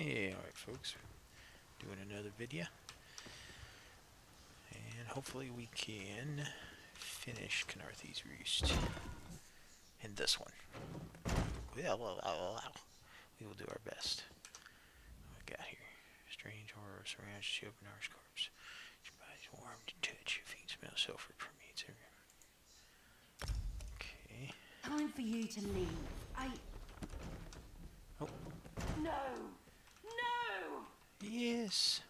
Hey, alright folks, doing another video, and hopefully we can finish Khenarthi's Roost in this one. We will do our best. What we got here? Strange horror surrounds Schopenhauer's corpse. Your body's warm to touch, your feet smell sulfur permeates everywhere. Okay. Time for you to leave. Oh. No! No! Yes.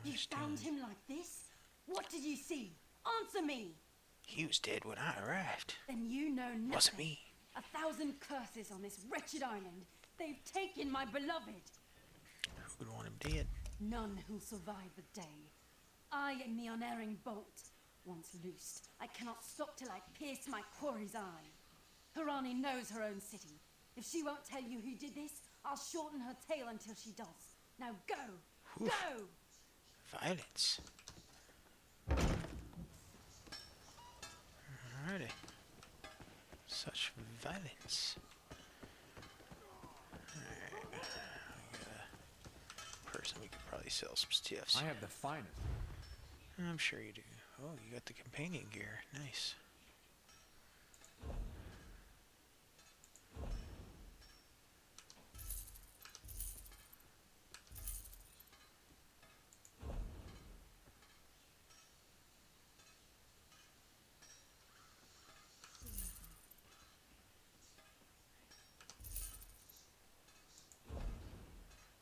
You found him like this? What did you see? Answer me! He was dead when I arrived. Then you know nothing. Wasn't me. 1,000 curses on this wretched island. They've taken my beloved. Who would want him dead? None who'll survive the day. I am the unerring bolt. Once loosed, I cannot stop till I pierce my quarry's eye. Khenarthi knows her own city. If she won't tell you who did this, I'll shorten her tail until she does. Now go! Oof. Go! Violence. Alrighty. Such violence. Alright. We got a person we could probably sell some stuffs. I have the finest. I'm sure you do. Oh, you got the companion gear. Nice.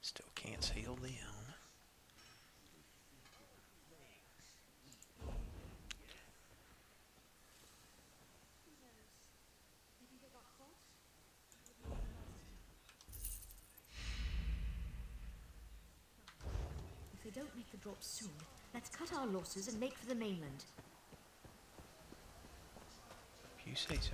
Still can't sail down. If they don't make the drop soon, let's cut our losses and make for the mainland. If you say so.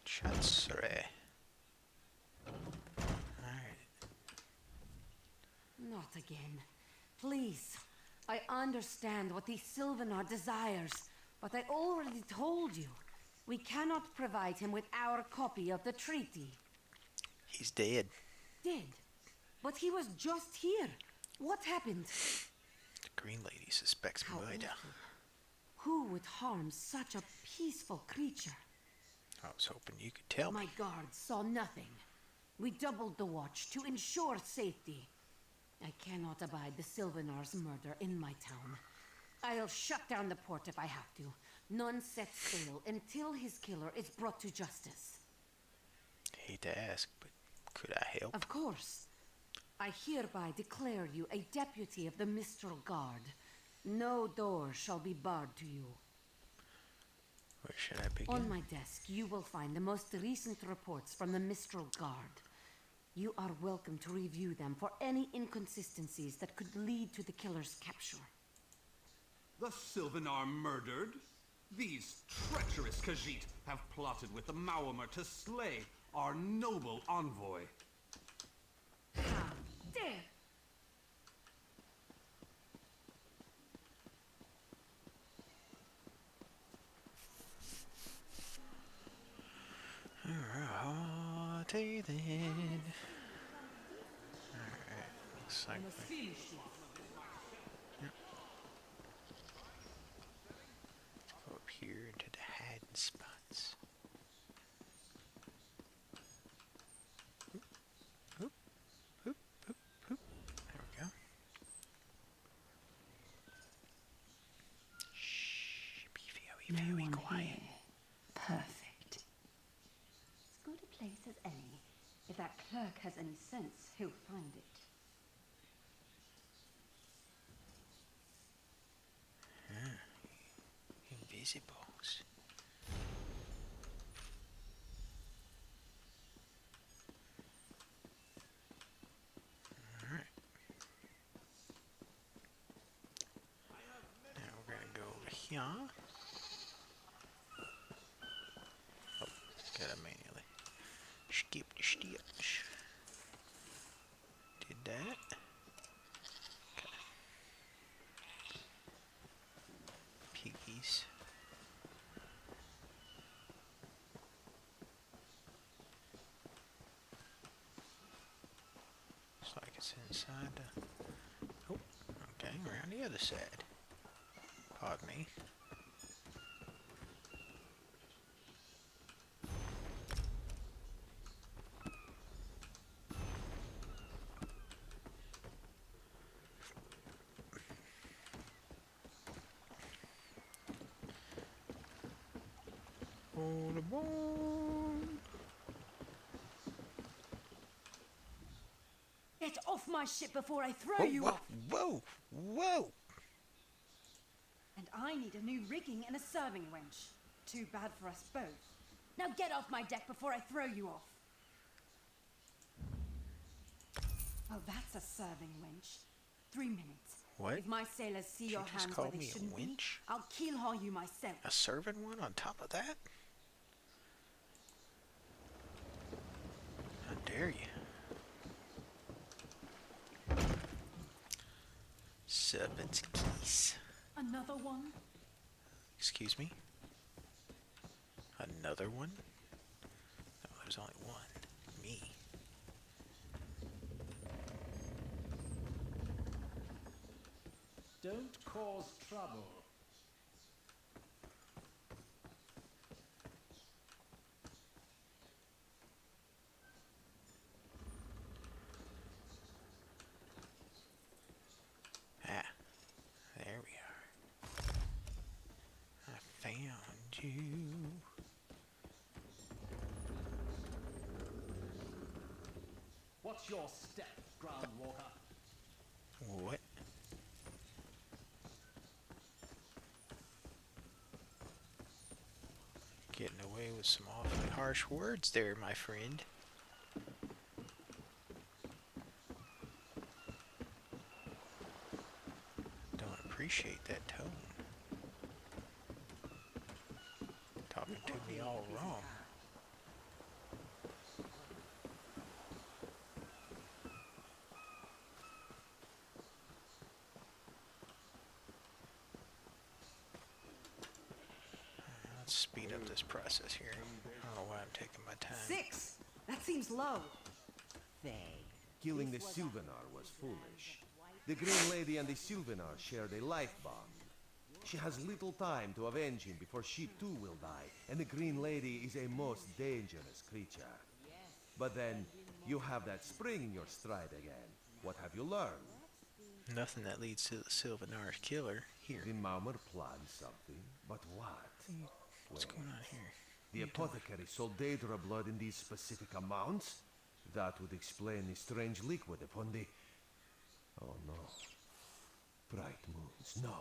Chatsure. Alright. Not again. Please. I understand what the Sylvanar desires, but I already told you. We cannot provide him with our copy of the treaty. He's dead. Dead? But he was just here. What happened? The Green Lady suspects How murder. awful. Who would harm such a peaceful creature? I was hoping you could tell My me. guards saw nothing. We doubled the watch to ensure safety. I cannot abide the Sylvanar's murder in my town. I'll shut down the port if I have to. None set sail until his killer is brought to justice. Hate to ask, but could I help? Of course. I hereby declare you a deputy of the Mistral Guard. No door shall be barred to you. Where should I begin? On my desk, you will find the most recent reports from the Mistral Guard. You are welcome to review them for any inconsistencies that could lead to the killer's capture. The Sylvanar murdered? These treacherous Khajiit have plotted with the Maormer to slay our noble envoy. How dare! Alrighty then. Alright, looks like Yep. Go up here into the hiding spots. Oop, oop, oop, oop, oop. There we go. Shh, be very quiet. Here. Perfect. As good a place as any. If that clerk has any sense, he'll find it. Invisibles. Alright. Now we're gonna go over here. Oh, gotta manually Skip the steps. Did that. Okay. Piggies. Looks like it's inside the... Oh, okay, around the other side. Pardon me. On the bone. Get off my ship before I throw you off. Whoa! Whoa! And I need a new rigging and a serving wench. Too bad for us both. Now get off my deck before I throw you off. Oh, that's a serving wench. 3 minutes. What? If my sailors see your just hands where called they me a shouldn't be, wench? I'll keelhaul you myself. A servant one on top of that? How dare you? Servant's keys. Another one? Excuse me? Another one? No, there's only one. Me. Don't cause trouble. Ah, there we are. I found you. What's your step, Groundwalker? What? Getting away with some awfully harsh words there, my friend. Don't appreciate that tone. Talking to me all wrong. Let's speed up this process here. I don't know why I'm taking my time. 6! That seems low. Killing the Sylvanar was foolish. The Green Lady and the Sylvanar shared a life bond. She has little time to avenge him before she too will die, and the Green Lady is a most dangerous creature. But then, you have that spring in your stride again. What have you learned? Nothing that leads to the Sylvanar's killer. Here. The Maumar planned something, but what? What's going on here? The apothecary sold Daedra blood in these specific amounts? That would explain the strange liquid upon the... Oh no. Bright moons, no.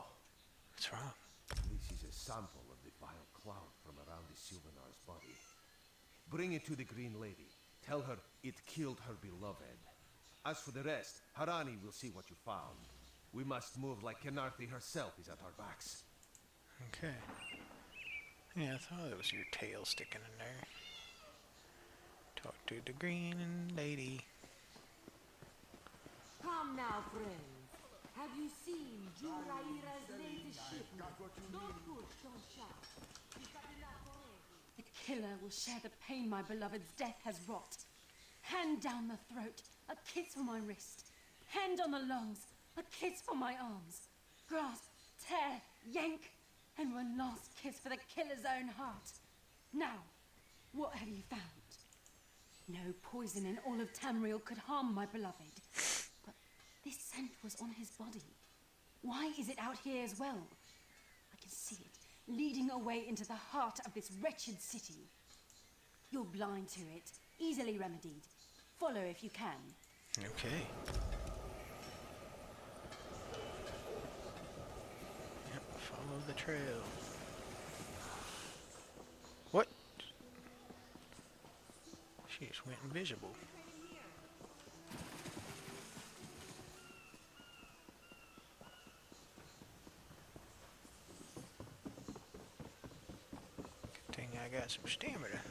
What's wrong? This is a sample of the vile cloud from around the Sylvanar's body. Bring it to the Green Lady. Tell her it killed her beloved. As for the rest, Harani will see what you found. We must move like Khenarthi herself is at our backs. Okay. Yeah, I thought it was your tail sticking in there. Talk to the Green Lady. Come now, friends. Have you seen Juraira's latest ship? Don't push, don't shout. We've got enough already. The killer will share the pain my beloved's death has wrought. Hand down the throat, a kiss for my wrist. Hand on the lungs, a kiss for my arms. Grasp, tear, yank, and one last kiss for the killer's own heart. Now, what have you found? No poison in all of Tamriel could harm my beloved. But this scent was on his body. Why is it out here as well? I can see it, leading away into the heart of this wretched city. You're blind to it, easily remedied. Follow if you can. Okay. Yep, follow the trail. What? She just went invisible. Good thing I got some stamina.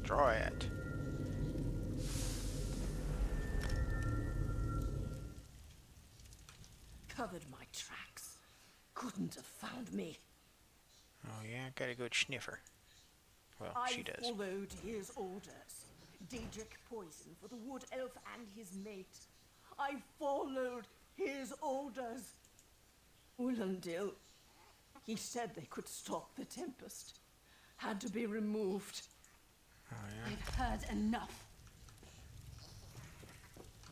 Destroy it. Covered my tracks. Couldn't have found me. Oh yeah, gotta go sniffer. Well, she I does. followed his orders. Daedric poison for the wood elf and his mate. I followed his orders. Ulandil, he said they could stop the tempest. Had to be removed. Oh yeah. I've heard enough.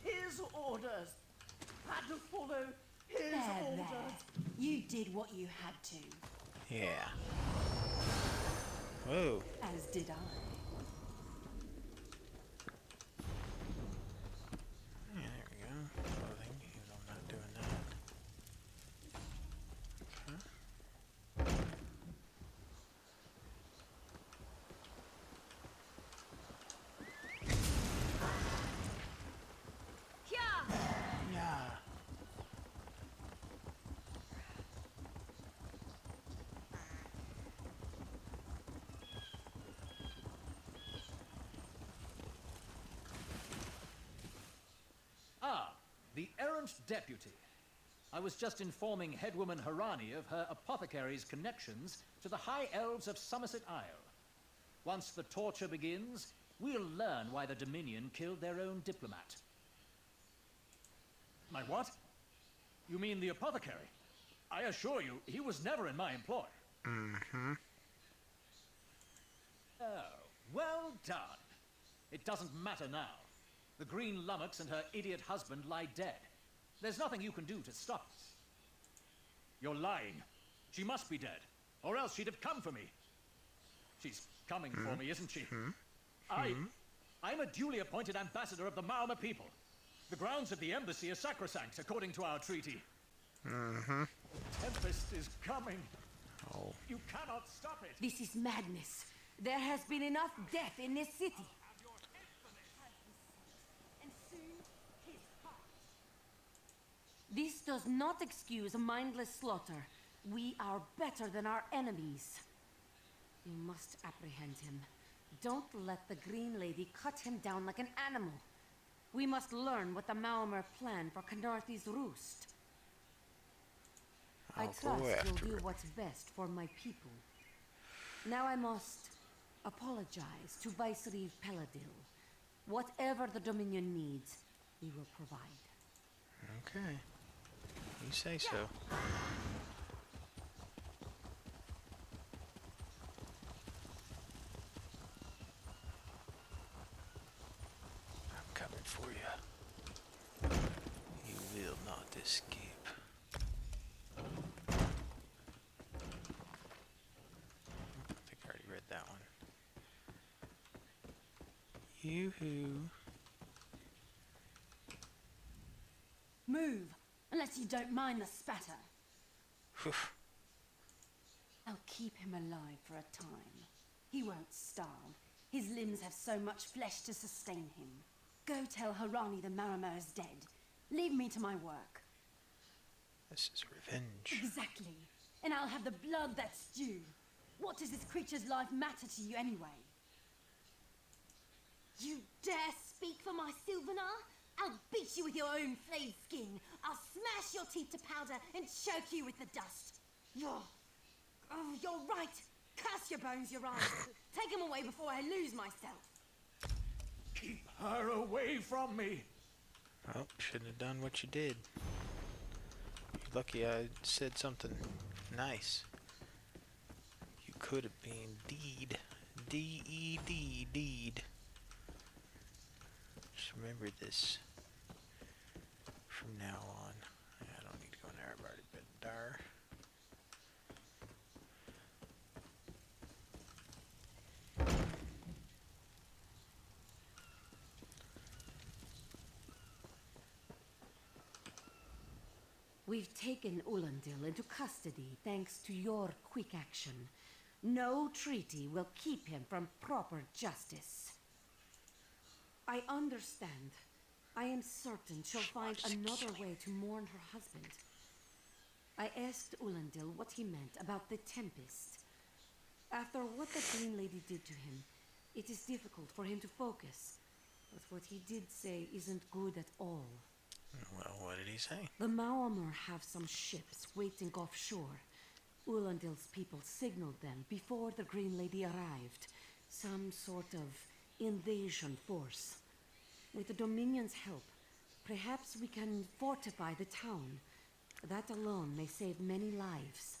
His orders. Had to follow his There, orders. there. You did what you had to, Yeah. Whoa. as did I. Yeah, there we go. Clothing, even though I'm not doing that. Okay. Yeah. Ah, the errant deputy. I was just informing headwoman Khenarthi of her apothecary's connections to the High Elves of Somerset Isle. Once the torture begins, we'll learn why the Dominion killed their own diplomat. My what? You mean the apothecary? I assure you, he was never in my employ. Mm-hmm. Oh, well done. It doesn't matter now. The Green Lummox and her idiot husband lie dead. There's nothing you can do to stop us. You're lying. She must be dead, or else she'd have come for me. She's coming for me, isn't she? I'm a duly appointed ambassador of the Maoma people. The grounds of the embassy are sacrosanct, according to our treaty. Mm-hmm. Tempest is coming. Oh. You cannot stop it. This is madness. There has been enough death in this city. And soon, his heart. This does not excuse mindless slaughter. We are better than our enemies. You must apprehend him. Don't let the Green Lady cut him down like an animal. We must learn what the Maomer plan for Khenarthi's Roost. I I'll trust go you'll after do it. what's best for my people. Now I must apologize to Vicereeve Paladil. Whatever the Dominion needs, we will provide. Okay. You say so. I'm coming for you. You will not escape. I think I already read that one. Yoo-hoo. Move, unless you don't mind the spatter. Whew. I'll keep him alive for a time. He won't starve. His limbs have so much flesh to sustain him. Go tell Khenarthi the Maomer is dead. Leave me to my work. This is revenge. Exactly. And I'll have the blood that's due. What does this creature's life matter to you anyway? You dare speak for my Sylvanar? I'll beat you with your own flayed skin. I'll smash your teeth to powder and choke you with the dust. You're right. Curse your bones, you're right. Take them away before I lose myself. Keep her away from me. Oh, shouldn't have done what you did. You're lucky I said something nice. You could have been deed. D-E-D, deed. Just remember this from now on. I don't need to go in there. I've already been there. We've taken Ulandil into custody thanks to your quick action. No treaty will keep him from proper justice. I understand. I am certain she'll find another way to mourn her husband. I asked Ulandil what he meant about the Tempest. After what the Green Lady did to him, It is difficult for him to focus, but what he did say isn't good at all. Well, what did he say? The Maomr have some ships waiting offshore. Ulandil's people signaled them before the Green Lady arrived. Some sort of invasion force. With the Dominion's help, perhaps we can fortify the town. That alone may save many lives.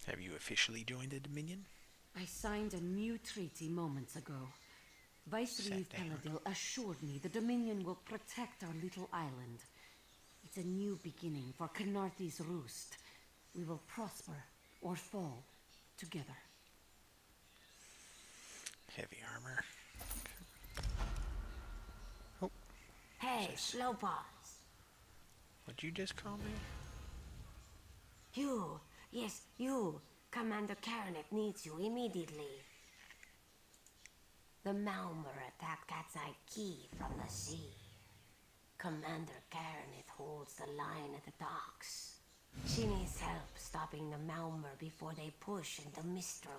Have you officially joined the Dominion? I signed a new treaty moments ago. Viceroy Sat down. Penadil assured me the Dominion will protect our little island. It's a new beginning for Khenarthi's Roost. We will prosper or fall together. Heavy armor. Oh, Hey, Yes. slow pause. what'd you just call me? You, yes, you. Commander Karanik needs you immediately. The Maomr attacked Cat's Eye Key from the sea. Commander Karanik holds the line at the docks. She needs help stopping the Maomr before they push into Mistral.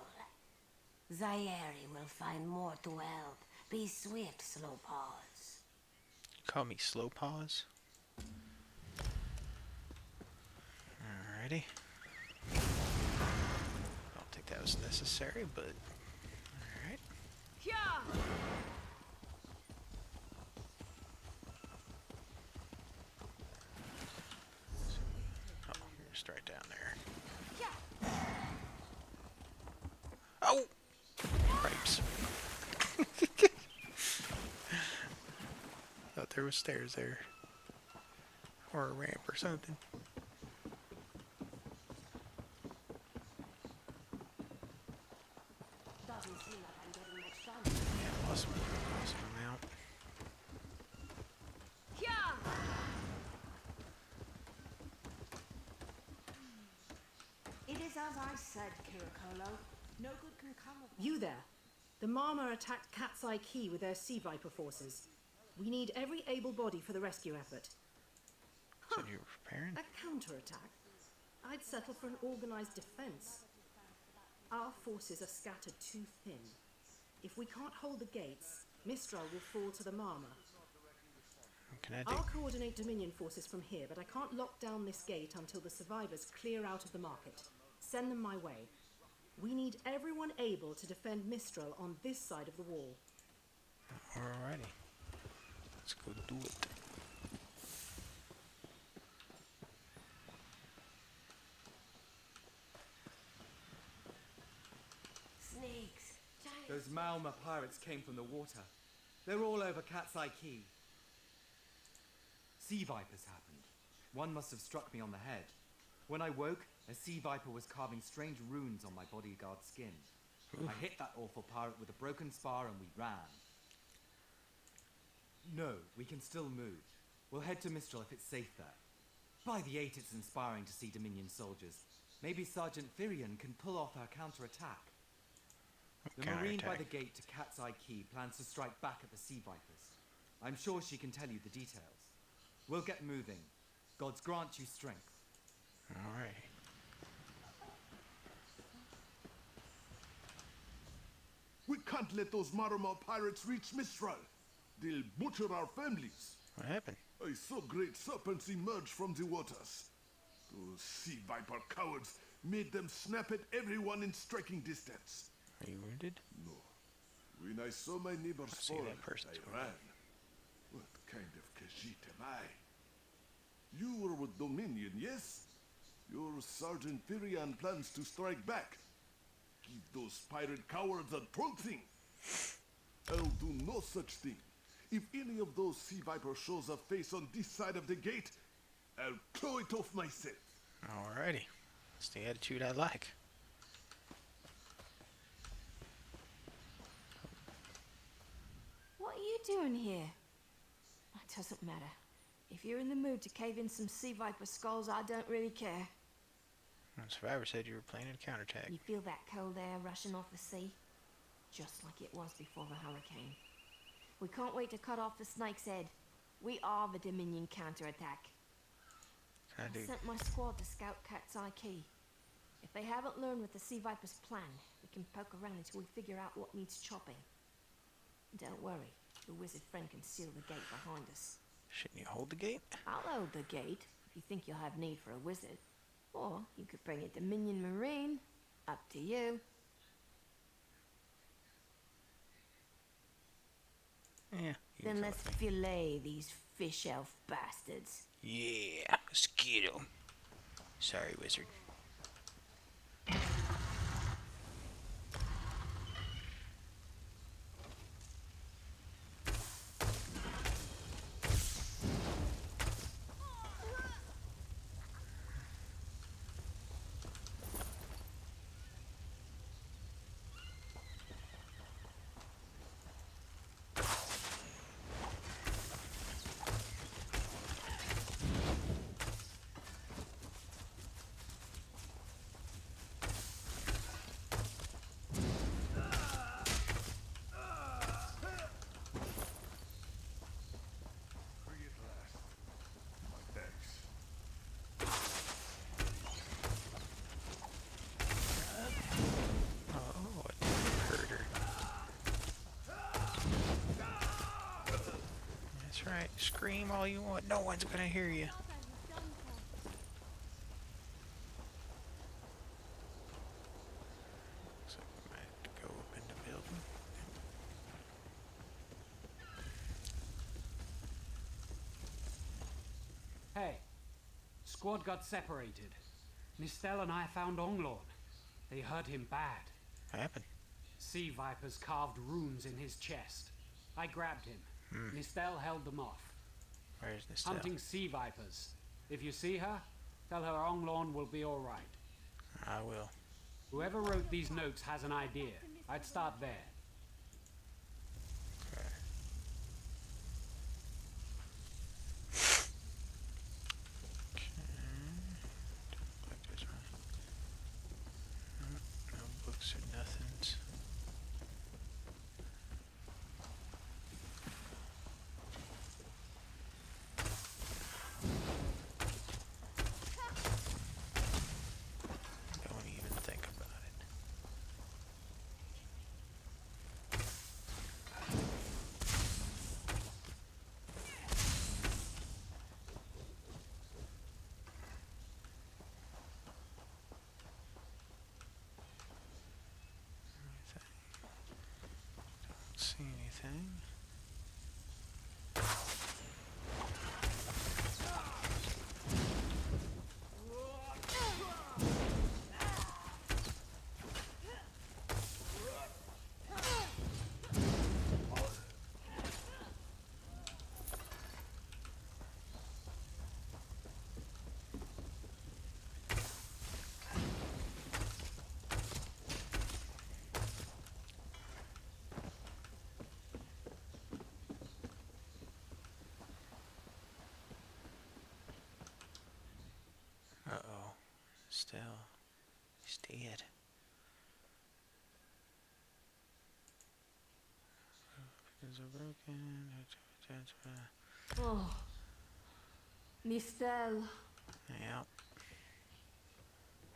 Zairi will find more to help. Be swift, slow pause. Call me Slow Paws. Alrighty. Don't think that was necessary, but alright. Oh, you're just right down there. Oh! Cripes. Thought there was stairs there. Or a ramp or something. Doesn't seem like I'm getting much stronger. Yeah, lost my mount. It is as I said, Kirikolo. No good can come of it. You there. The Marmor attacked Cat's Eye Key with their Sea Viper forces. We need every able body for the rescue effort. So you were preparing? A counterattack? I'd settle for an organized defense. Our forces are scattered too thin. If we can't hold the gates, Mistral will fall to the Marmor. What can I do? I'll coordinate Dominion forces from here, but I can't lock down this gate until the survivors clear out of the market. Send them my way. We need everyone able to defend Mistral on this side of the wall. Alrighty. Let's go do it. Snakes. Giant. Those Maomr pirates came from the water. They're all over Cat's Eye Key. Sea vipers happened. One must have struck me on the head. When I woke, a sea viper was carving strange runes on my bodyguard's skin. I hit that awful pirate with a broken spar and we ran. No, we can still move. We'll head to Mistral if it's safe there. By the 8, it's inspiring to see Dominion soldiers. Maybe Sergeant Firion can pull off our counterattack. The Marine by the gate to Cat's Eye Key plans to strike back at the Sea Vipers. I'm sure she can tell you the details. We'll get moving. Gods grant you strength. Alright. We can't let those Marmor pirates reach Mistral. They'll butcher our families. What happened? I saw great serpents emerge from the waters. Those sea viper cowards made them snap at everyone in striking distance. Are you wounded? No. When I saw my neighbors see fall, that person's I wounded. ran. What kind of Khajiit am I? You were with Dominion, yes? Your Sergeant Firion plans to strike back. Give those pirate cowards a trouncing. I'll do no such thing. If any of those sea vipers shows a face on this side of the gate, I'll claw it off myself. Alrighty. That's the attitude I like. What are you doing here? It doesn't matter. If you're in the mood to cave in some sea viper skulls, I don't really care. The survivor said you were planning a counterattack. You feel that cold air rushing off the sea? Just like it was before the hurricane. We can't wait to cut off the snake's head. We are the Dominion counterattack. Can I I do? sent my squad to scout Cat's Eye Key. If they haven't learned what the Sea Viper's plan, we can poke around until we figure out what needs chopping. Don't worry, the wizard friend can seal the gate behind us. Shouldn't you hold the gate? I'll hold the gate if you think you'll have need for a wizard. Or you could bring a Dominion Marine. Up to you. Yeah. Then let's fillet these fish elf bastards. Yeah, mosquito. Sorry, wizard. Free at last. My thanks. Oh, it hurt her. That's right. Scream all you want. No one's gonna hear you. So I might have to go up in the building. Hey, squad got separated. Nistel and I found Onglorn. They hurt him bad. What happened? Sea vipers carved runes in his chest. I grabbed him. Nistel held them off. Where's this? Hunting sea vipers. If you see her, tell her Onglorn will be all right. I will. Whoever wrote these notes has an idea. I'd start there. Okay. Don't like this one. No books or nothings. Don't even think about it. Don't see anything. Uh-oh. Still. He's dead. Is broken. Oh. Nistel. Yeah.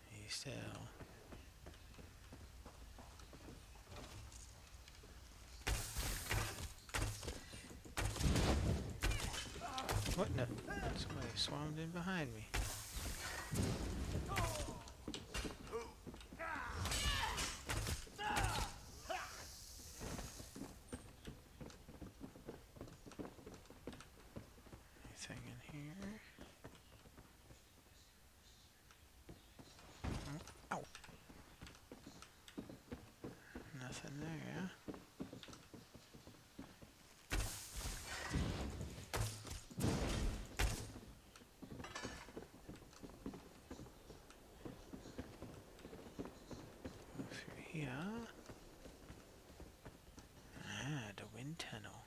He's still. What in the? Somebody swarmed in behind me. Anything in here? Oh. Ow. Nothing there. Through here. Ah, the wind tunnel.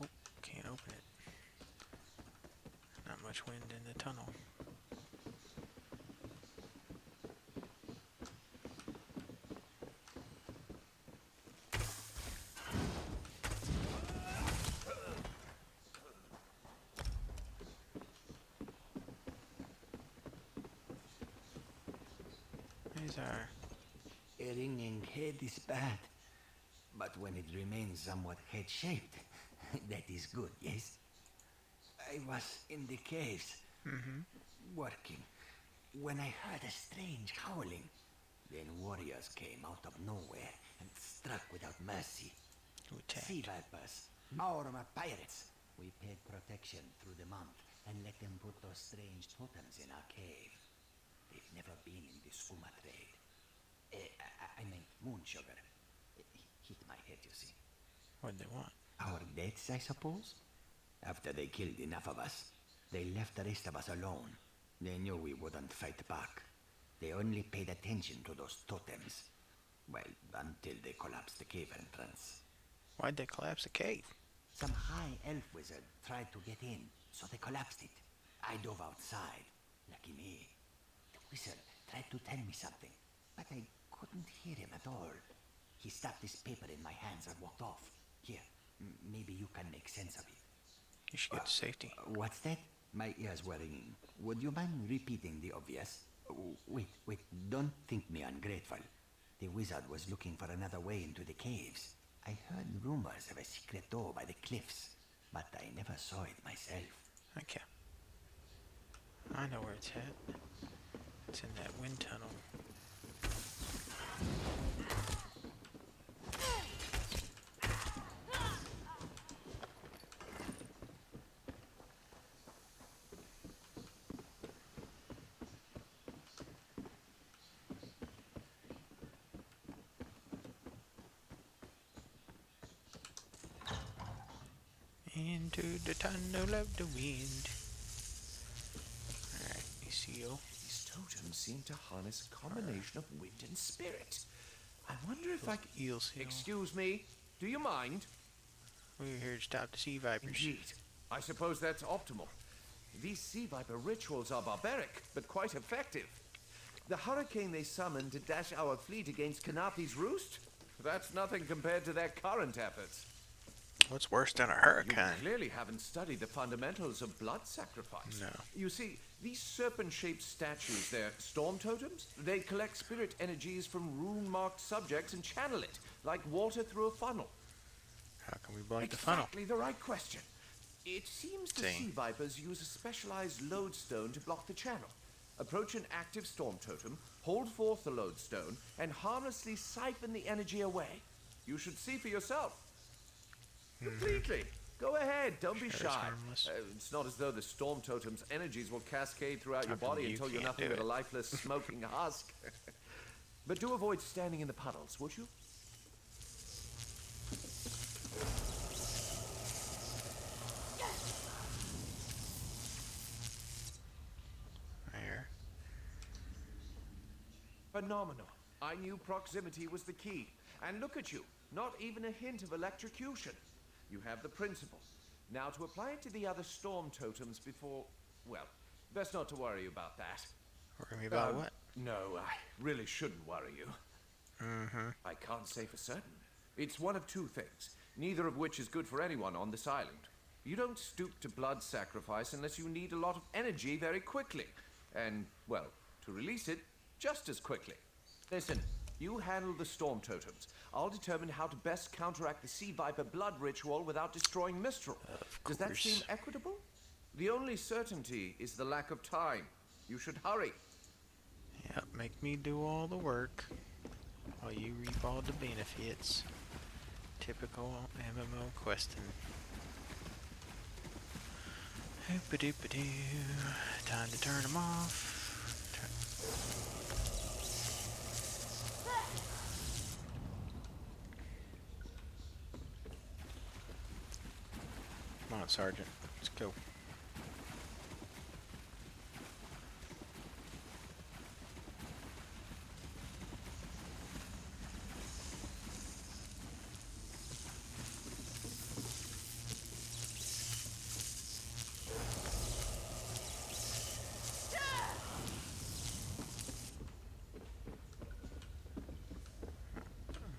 Oh, can't open it. Not much wind in the tunnel. These are. A ringing head is bad. But when it remains somewhat head-shaped, that is good, yes? I was in the caves, working, when I heard a strange howling. Then warriors came out of nowhere and struck without mercy. Sea vipers, our pirates. We paid protection through the month and let them put those strange totems in our cave. They've never been in the skooma trade. I mean, moon sugar. Hit my head, you see. What do they want? Our deaths, I suppose? After they killed enough of us, they left the rest of us alone. They knew we wouldn't fight back. They only paid attention to those totems. Well, until they collapsed the cave entrance. Why'd they collapse the cave? Some high elf wizard tried to get in, so they collapsed it. I dove outside. Lucky me. The wizard tried to tell me something, but I couldn't hear him at all. He stuffed this paper in my hands and walked off. Here, maybe you can make sense of it. You should get to safety. What's that? My ears were ringing. Would you mind repeating the obvious? Wait, don't think me ungrateful. The wizard was looking for another way into the caves. I heard rumors of a secret door by the cliffs, but I never saw it myself. Okay. I know where it's at. It's in that wind tunnel. Into the tunnel of the wind. Alright, Seal. These totems seem to harness a combination of wind and spirit. I wonder if I can... Eel seal. Excuse me, do you mind? We're here to stop the sea vipers. Indeed. I suppose that's optimal. These sea viper rituals are barbaric, but quite effective. The hurricane they summoned to dash our fleet against Khenarthi's Roost? That's nothing compared to their current efforts. What's worse than a hurricane? You clearly haven't studied the fundamentals of blood sacrifice. No. You see, these serpent-shaped statues, they're storm totems. They collect spirit energies from rune-marked subjects and channel it, like water through a funnel. How can we block the funnel? Exactly the right question. It seems the sea vipers use a specialized lodestone to block the channel. Approach an active storm totem, hold forth the lodestone, and harmlessly siphon the energy away. You should see for yourself. Completely. Go ahead, don't be shy. It's not as though the storm totem's energies will cascade throughout your body until you're nothing but a lifeless, smoking husk. But do avoid standing in the puddles, would you? There. Phenomenal. I knew proximity was the key. And look at you, not even a hint of electrocution. You have the principle. Now to apply it to the other storm totems before... Well, best not to worry about that. Worry me about what? No, I really shouldn't worry you. I can't say for certain. It's one of two things, neither of which is good for anyone on this island. You don't stoop to blood sacrifice unless you need a lot of energy very quickly. And, well, to release it just as quickly. Listen, you handle the storm totems. I'll determine how to best counteract the sea viper blood ritual without destroying Mistral. Does that seem equitable? The only certainty is the lack of time. You should hurry. Yep, make me do all the work while you reap all the benefits. Typical MMO questing. Hoop-a-doop-a-doo. Time to turn them off. Come on, Sergeant. Let's go.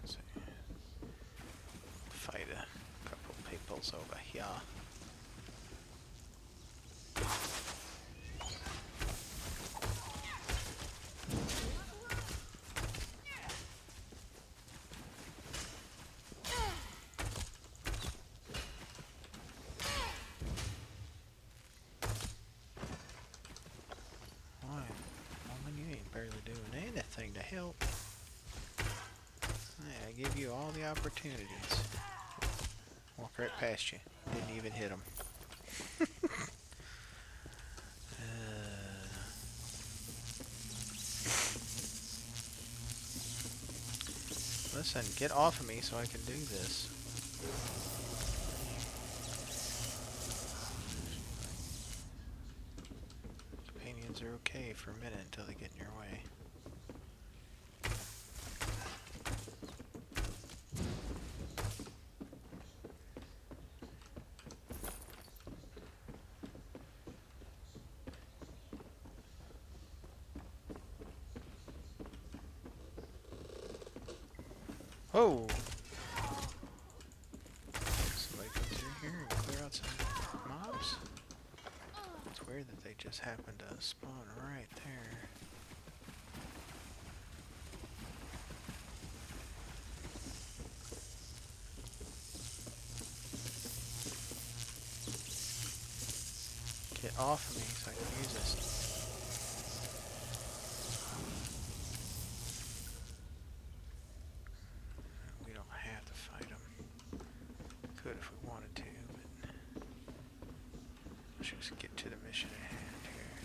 Let's see. Fight a couple peoples over here. give you all the opportunities. Walk right past you. Didn't even hit them. Listen, get off of me so I can do this. Companions are okay for a minute until they get in your way. Oh! Somebody come through here and clear out some mobs? It's weird that they just happened to spawn right there. Get off of me so I can use this. Could if we wanted to, but let's just get to the mission at hand here.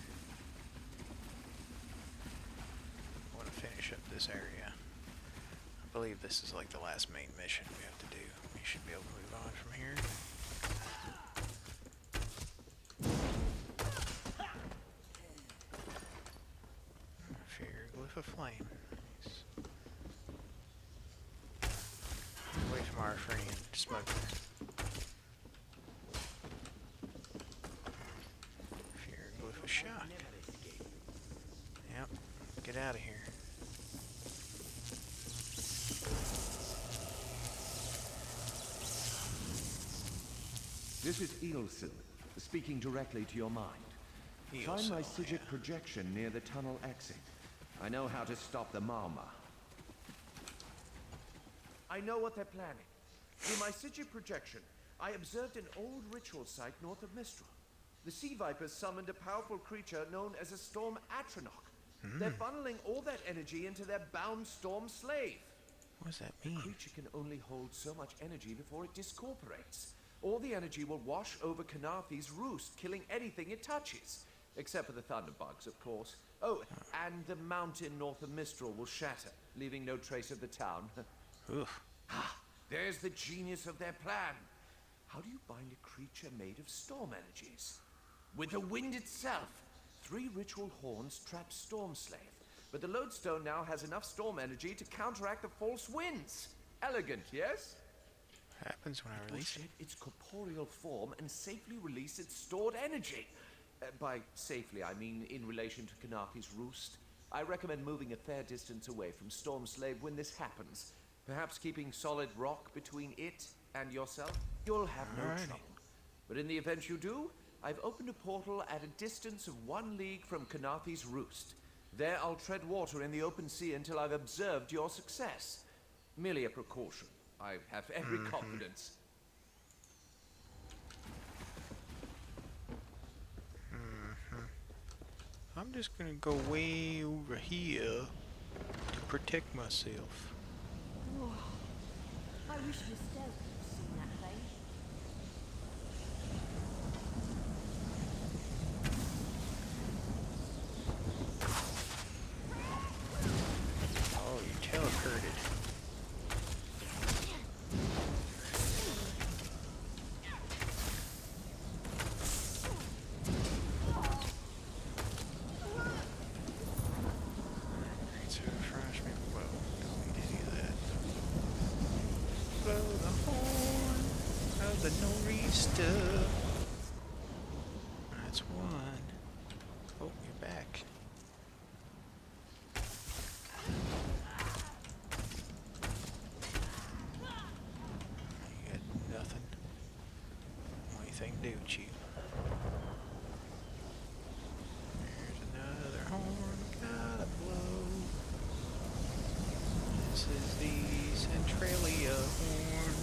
I want to finish up this area. I believe this is like the last main mission we have to do. We should be able to move on from here. Fear glyph of flame. Nice. Away from our friend Smoker. Shock. Yep. Get out of here. This is Ilsil, speaking directly to your mind. Find my Sigit projection near the tunnel exit. I know how to stop the Malma. I know what they're planning. Through my Sigit projection, I observed an old ritual site north of Mistral. The Sea Vipers summoned a powerful creature known as a Storm Atronach. They're funneling all that energy into their bound Storm Slave. What does that mean? The creature can only hold so much energy before it discorporates. All the energy will wash over Khenarthi's Roost, killing anything it touches. Except for the Thunderbugs, of course. Oh, and the mountain north of Mistral will shatter, leaving no trace of the town. Oof. There's the genius of their plan. How do you bind a creature made of storm energies? With the wind itself. 3 ritual horns trap Storm Slave, but the lodestone now has enough storm energy to counteract the false winds. Elegant, yes? Happens when I release it. Its corporeal form and safely release its stored energy. By safely, I mean in relation to Khenarthi's Roost. I recommend moving a fair distance away from Storm Slave when this happens. Perhaps keeping solid rock between it and yourself. You'll have no trouble. But in the event you do, I've opened a portal at a distance of 1 league from Khenarthi's Roost. There I'll tread water in the open sea until I've observed your success. Merely a precaution. I have every confidence. I'm just gonna go way over here to protect myself. Whoa. I wish Miss Del could have seen that thing. Oh, you teleported. That's 1. Oh, you're back. You got nothing. Only thing to do with you. There's another horn, gotta blow. This is the Centralia horn.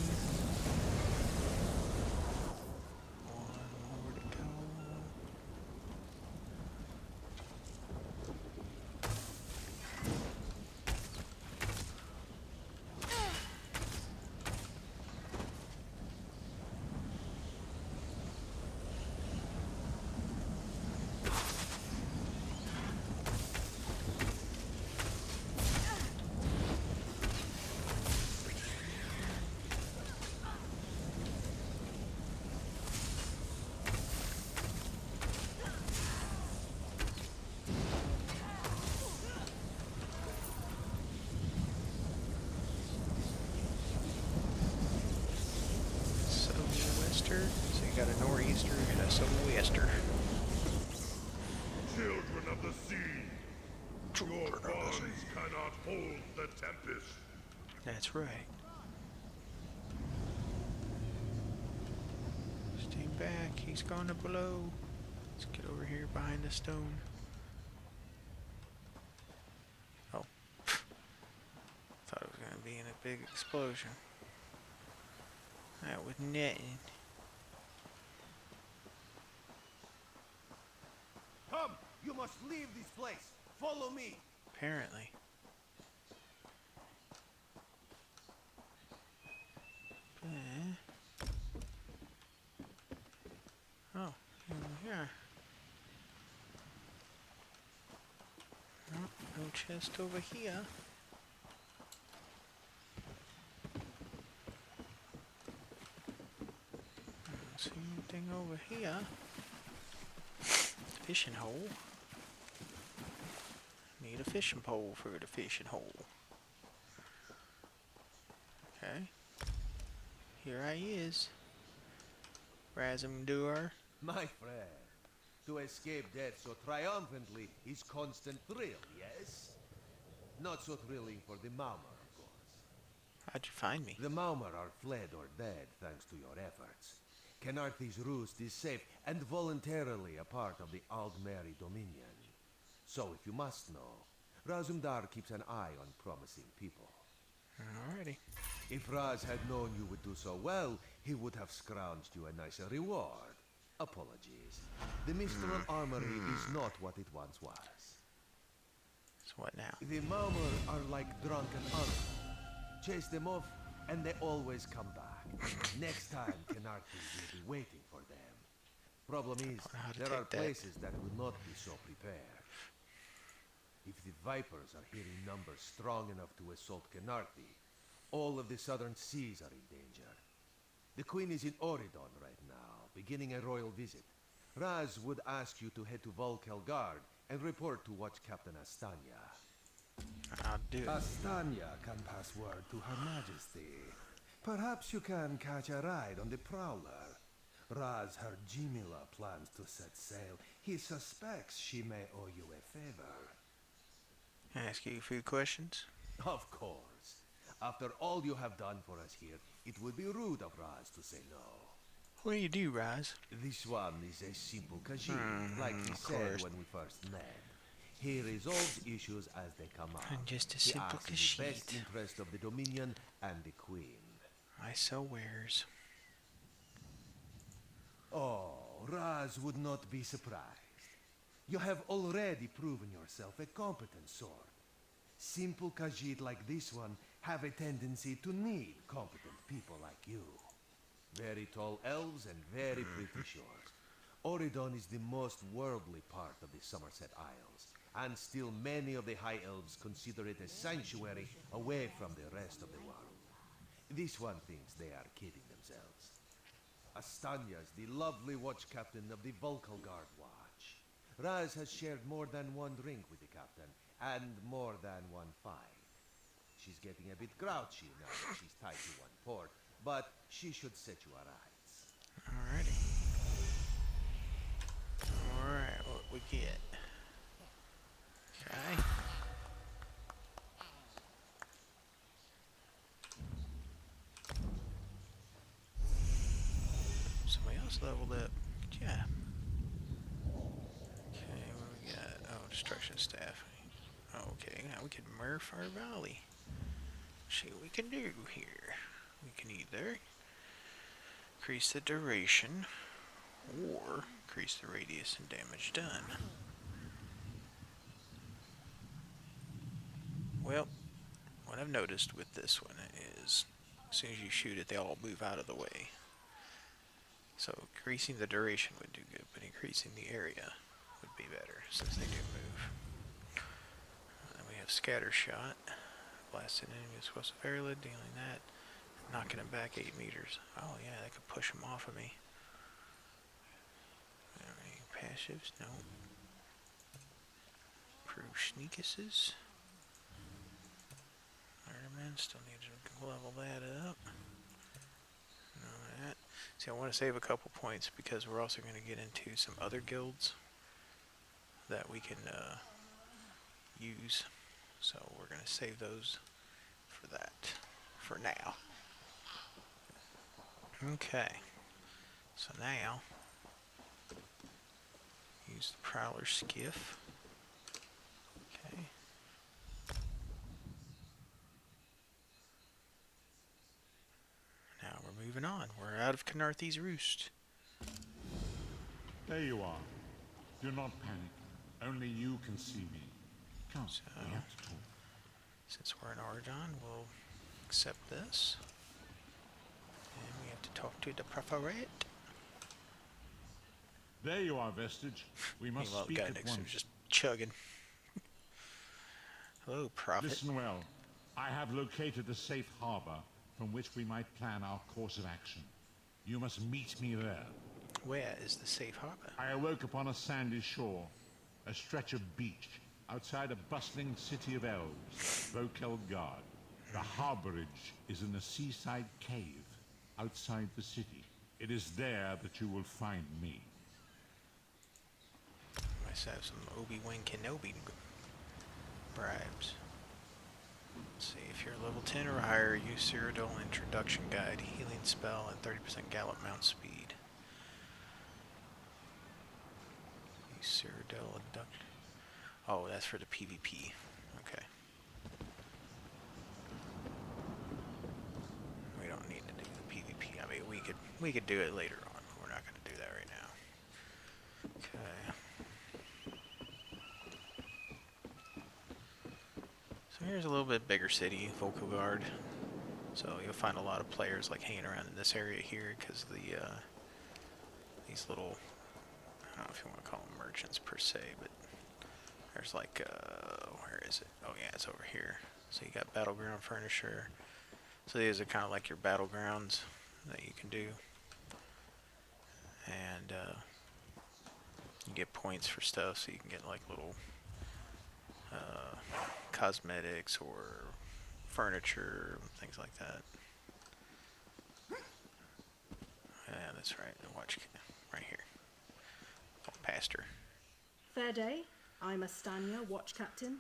southeaster. So you got a nor'easter and a sou'wester. Children of the sea, your bodies cannot hold the tempest. That's right. Stay back, he's gonna blow. Let's get over here behind the stone. Oh. Thought it was gonna be in a big explosion. That was nothing. Come! You must leave this place! Follow me! Apparently. Oh, yeah. Oh, no chest over here. Don't see anything over here. Fishing hole. Need a fishing pole for the fishing hole. Okay. Here I is. Razumdur. My friend, to escape death so triumphantly is constant thrill, yes? Not so thrilling for the Maumar, of course. How'd you find me? The Maumar are fled or dead thanks to your efforts. Khenarthi's Roost is safe and voluntarily a part of the Aldmeri Dominion. So if you must know, Razumdar keeps an eye on promising people. Alrighty. If Raz had known you would do so well, he would have scrounged you a nicer reward. Apologies. The Mistral Armory is not what it once was. So what now? The Maumar are like drunken animals. Chase them off, and they always come back. Next time, Khenarthi will be waiting for them. Problem is, there are places that will not be so prepared. If the Vipers are here in numbers strong enough to assault Khenarthi, all of the southern seas are in danger. The Queen is in Auridon right now, beginning a royal visit. Raz would ask you to head to Vulkhel Guard and report to Watch Captain Astanya. I'll do it. Astanya can pass word to Her Majesty. Perhaps you can catch a ride on the Prowler. Raz Her Jimila plans to set sail. He suspects she may owe you a favor. Can I ask you a few questions? Of course. After all you have done for us here, it would be rude of Raz to say no. What do you do, Raz? This one is a simple Khajiit, like he said when we first met. He resolves issues as they come up. I'm just a simple He acts in the Khajiit. best interest of the Dominion and the Queen. I sell wares. Oh, Raz would not be surprised. You have already proven yourself a competent sword. Simple Khajiit like this one have a tendency to need competent people like you. Very tall elves and very pretty shores. Auridon is the most worldly part of the Somerset Isles, and still many of the High Elves consider it a sanctuary away from the rest of the world. This one thinks they are kidding themselves. Astanya is the lovely watch captain of the Vulkhel Guard watch. Raz has shared more than one drink with the captain, and more than one fight. She's getting a bit grouchy now that she's tied to one port, but she should set you aright. Alrighty. Alright, what we get? Okay. Somebody else leveled up. Yeah. Okay, what we got? Oh, destruction staff. Okay, now we can Murph our valley. See what we can do here. We can either increase the duration or increase the radius and damage done. Well, what I've noticed with this one is as soon as you shoot it, they all move out of the way. So increasing the duration would do good, but increasing the area would be better since they do move. Then we have scatter shot. Blasting enemies across the area, dealing that, knocking them back 8 meters. Oh yeah, that could push them off of me. Any passives? No. Improve sneakuses. Iron Man still need to level that up. None of that. See, I want to save a couple points because we're also going to get into some other guilds that we can use. So we're going to save those for that for now. Okay. So now, use the Prowler Skiff. Okay. Now we're moving on. We're out of Khenarthi's Roost. There you are. Do not panic. Only you can see me. Come, So, we have to talk. since we're in Auridon, we'll accept this. And we have to talk to the Prophet. There you are, Vestige. We must Meanwhile, the speak guy at next to him once. is just chugging. Hello, Prophet. Listen well. I have located a safe harbor from which we might plan our course of action. You must meet me there. Where is the safe harbor? I awoke upon a sandy shore, a stretch of beach, outside a bustling city of elves, Vulkhel Guard. The harborage is in a seaside cave, outside the city. It is there that you will find me. Must have some Obi-Wan Kenobi bribes. Let's see, if you're level 10 or higher, use Auridon Introduction Guide, Healing Spell, and 30% Gallop Mount Speed. Use Auridon Induction. Oh, that's for the PvP. Okay. We don't need to do the PvP. I mean, we could do it later on, but we're not going to do that right now. Okay. So here's a little bit bigger city, Vulkhel Guard. So you'll find a lot of players like hanging around in this area here because the these little, I don't know if you want to call them merchants per se, but there's like where is it? Oh yeah, it's over here. So you got Battleground Furnisher. So these are kind of like your battlegrounds that you can do, and you get points for stuff. So you can get like little cosmetics or furniture, things like that. Yeah, that's right. Watch right here. Oh, Pastor. Fair day. I'm Astania, watch captain.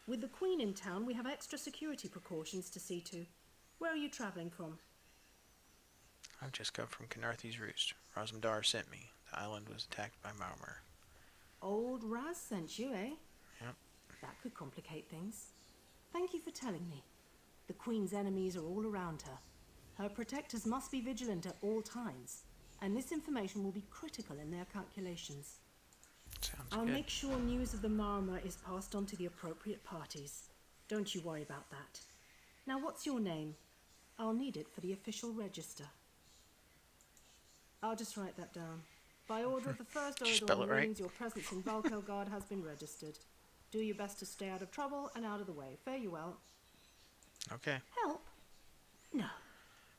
With the Queen in town, we have extra security precautions to see to. Where are you travelling from? I've just come from Khenarthi's Roost. Rosmdar sent me. The island was attacked by Maumar. Old Raz sent you, eh? Yep. That could complicate things. Thank you for telling me. The Queen's enemies are all around her. Her protectors must be vigilant at all times, and this information will be critical in their calculations. Sounds I'll good. make sure news of the Marmor is passed on to the appropriate parties. Don't you worry about that. Now, what's your name? I'll need it for the official register. I'll just write that down. By order of the First Did you spell Auridon it right? Marines, your presence in Vulkhel Guard has been registered. Do your best to stay out of trouble and out of the way. Fare you well. Okay. Help? No,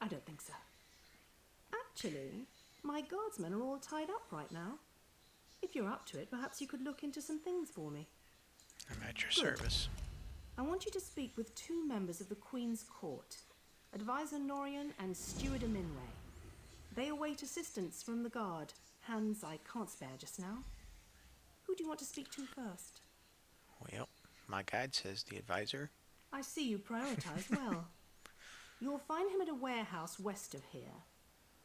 I don't think so. Actually, my guardsmen are all tied up right now. If you're up to it, perhaps you could look into some things for me. I'm at your Good. service. I want you to speak with two members of the Queen's Court, Advisor Norian and Steward Aminway. They await assistance from the guard, hands I can't spare just now. Who do you want to speak to first? Well, my guide says the advisor. I see you prioritize well. You'll find him at a warehouse west of here.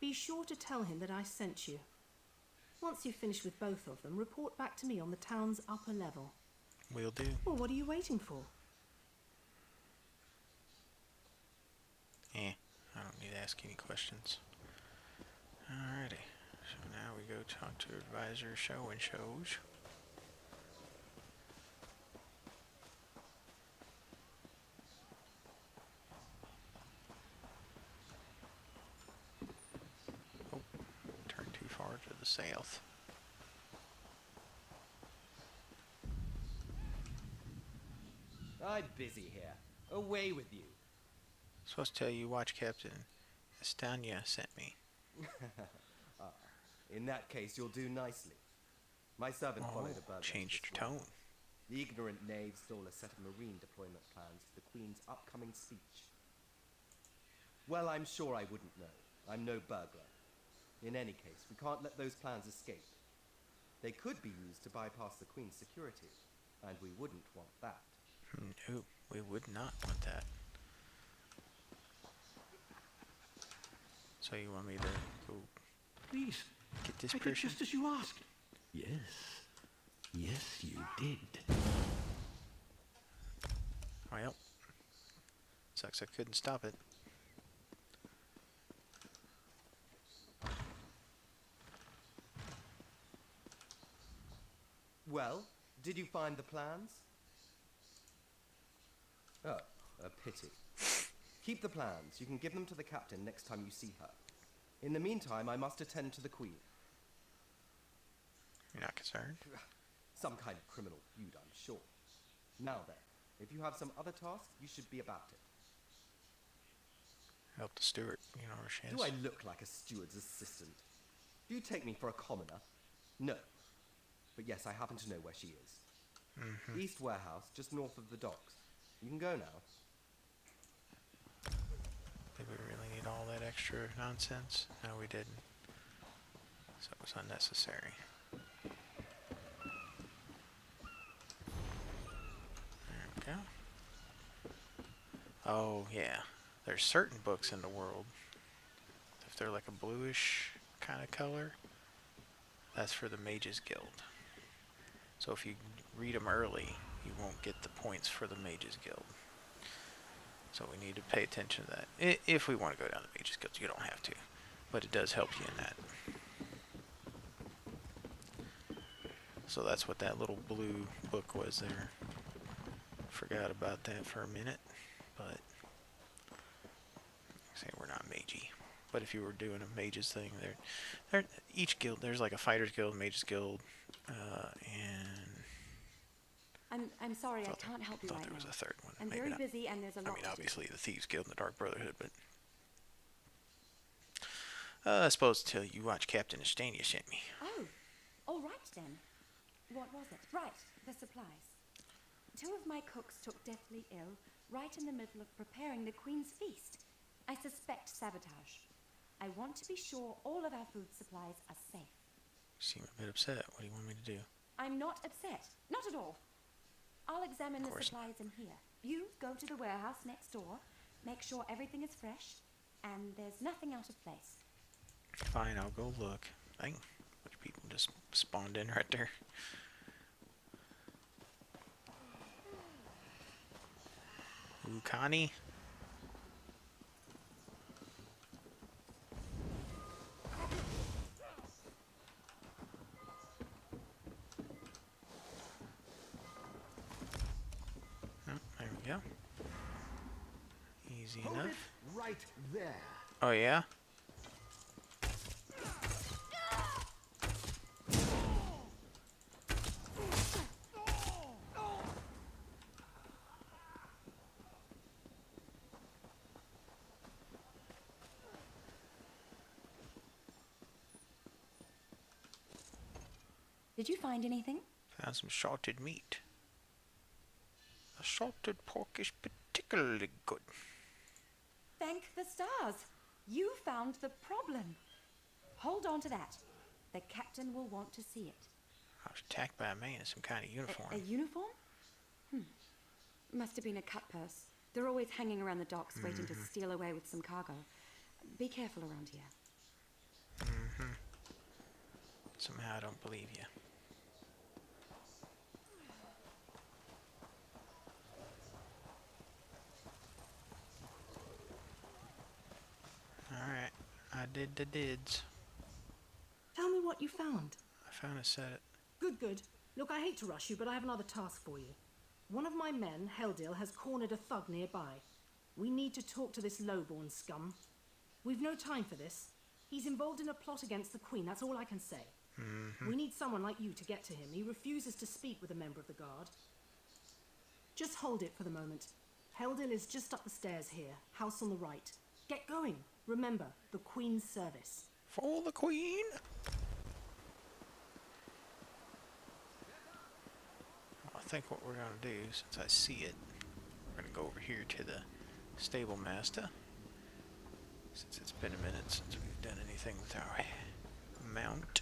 Be sure to tell him that I sent you. Once you've finished with both of them, report back to me on the town's upper level. Will do. Well, what are you waiting for? I don't need to ask any questions. Alrighty. So now we go talk to advisor show and shows. Oh, turned too far to the south. I'm busy here. Away with you. Supposed to tell you, watch Captain Estania sent me. In that case, you'll do nicely. My servant followed a burglar. Changed your tone. The ignorant knave stole a set of marine deployment plans for the Queen's upcoming speech. Well, I'm sure I wouldn't know. I'm no burglar. In any case, we can't let those plans escape. They could be used to bypass the Queen's security, and we wouldn't want that. No, we would not want that. So you want me to go Please, get this I did person? just as you asked. Yes. Yes, you did. Well, sucks I couldn't stop it. Well, did you find the plans? Oh, a pity. Keep the plans. You can give them to the captain next time you see her. In the meantime, I must attend to the Queen. You're not concerned? Some kind of criminal feud, I'm sure. Now then, if you have some other task, you should be about it. Help the steward. You know where she is. Do I look like a steward's assistant? Do you take me for a commoner? No. But yes, I happen to know where she is. East Warehouse, just north of the docks. You can go now. Did we really need all that extra nonsense? No, we didn't. So it was unnecessary. There we go. Oh, yeah. There's certain books in the world, if they're like a bluish kind of color, that's for the Mages Guild. So if you read them early, you won't get the points for the Mages Guild. So we need to pay attention to that. If we want to go down the Mages Guild, you don't have to. But it does help you in that. So that's what that little blue book was there. Forgot about that for a minute. But, say we're not magey. But if you were doing a mages thing, each guild, there's like a fighters guild, mages guild, and I'm sorry, I can't help you right now. I thought there was a third one. I'm Maybe very not. busy and there's a lot I mean, to do. obviously the Thieves Guild and the Dark Brotherhood, but I suppose till you watch Captain Estania sent me. Oh, all right then. What was it? Right, the supplies. 2 of my cooks took deathly ill right in the middle of preparing the Queen's feast. I suspect sabotage. I want to be sure all of our food supplies are safe. You seem a bit upset. What do you want me to do? I'm not upset. Not at all. I'll examine the supplies in here. You go to the warehouse next door, make sure everything is fresh, and there's nothing out of place. Fine, I'll go look. Dang, a bunch of people just spawned in right there. Ooh, Connie. Oh, there we go. Easy Hold enough. it right there. Oh, yeah? Did you find anything? Found some salted meat. The salted pork is particularly good. Thank the stars. You found the problem. Hold on to that. The captain will want to see it. I was attacked by a man in some kind of uniform. A uniform? Must have been a cut purse. They're always hanging around the docks waiting to steal away with some cargo. Be careful around here. Somehow I don't believe you. Alright, I did the dids. Tell me what you found. I found a set. Good, good. Look, I hate to rush you, but I have another task for you. One of my men, Heldil, has cornered a thug nearby. We need to talk to this lowborn scum. We've no time for this. He's involved in a plot against the Queen, that's all I can say. We need someone like you to get to him. He refuses to speak with a member of the guard. Just hold it for the moment. Heldil is just up the stairs here, house on the right. Get going. Remember, the Queen's service. For the Queen! I think what we're going to do, since I see it, we're going to go over here to the stable master. Since it's been a minute since we've done anything with our mount.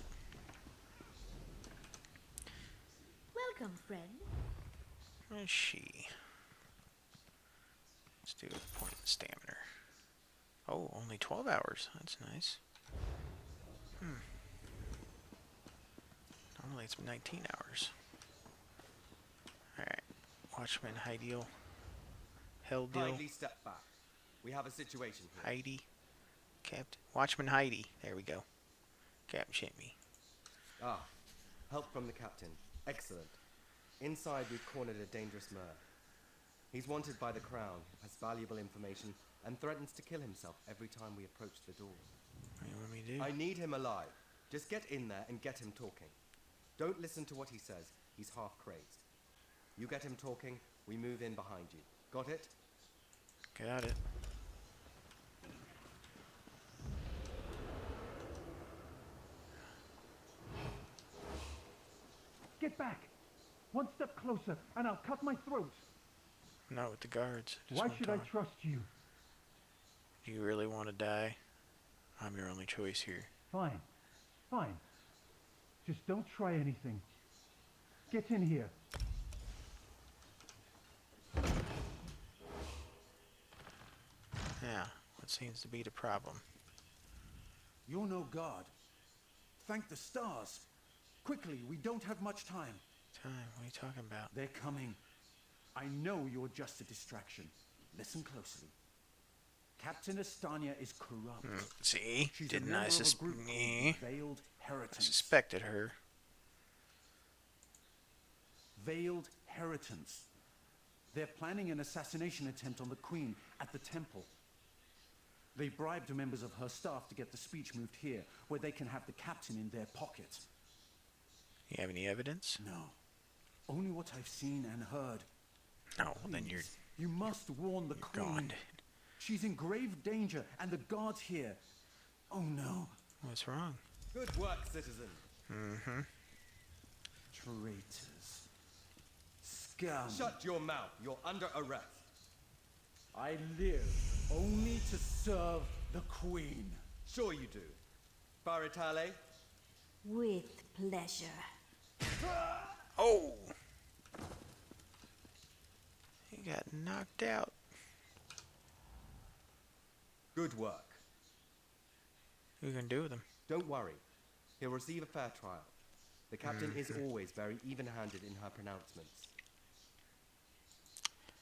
Welcome, friend. Where is she? Let's do a point in stamina. Oh, only 12 hours. That's nice. Normally it's 19 hours. Alright. Watchman, Heidi. Hell deal. Kindly step back. We have a situation here. Heidi. Captain. Watchman Heidi. There we go. Captain shit me. Ah, help from the captain. Excellent. Inside, we've cornered a dangerous mer. He's wanted by the Crown, has valuable information, and threatens to kill himself every time we approach the door. What do you want me to do? I need him alive. Just get in there and get him talking. Don't listen to what he says. He's half crazed. You get him talking, we move in behind you. Got it? Got it. Get back! One step closer, and I'll cut my throat. Not with the guards. Why should I trust you? Do you really want to die? I'm your only choice here. Fine. Fine. Just don't try anything. Get in here. Yeah, what seems to be the problem? You're no god. Thank the stars. Quickly, we don't have much time. Time? What are you talking about? They're coming. I know you're just a distraction. Listen closely. Captain Estania is corrupt. See? She's Didn't a I member of a group called Veiled I Heritance. suspected her. Veiled Heritance. They're planning an assassination attempt on the Queen at the temple. They bribed members of her staff to get the speech moved here, where they can have the captain in their pocket. You have any evidence? No. Only what I've seen and heard. No, well then you're... You must warn the Queen. gone. She's in grave danger, and the guards here. Oh no. What's wrong? Good work, citizen. Mm-hmm. Traitors. Scum. Shut your mouth. You're under arrest. I live only to serve the Queen. Sure you do. Baritale? With pleasure. Oh! He got knocked out. Good work. What are you gonna do with him? Don't worry. He'll receive a fair trial. The captain is always very even-handed in her pronouncements.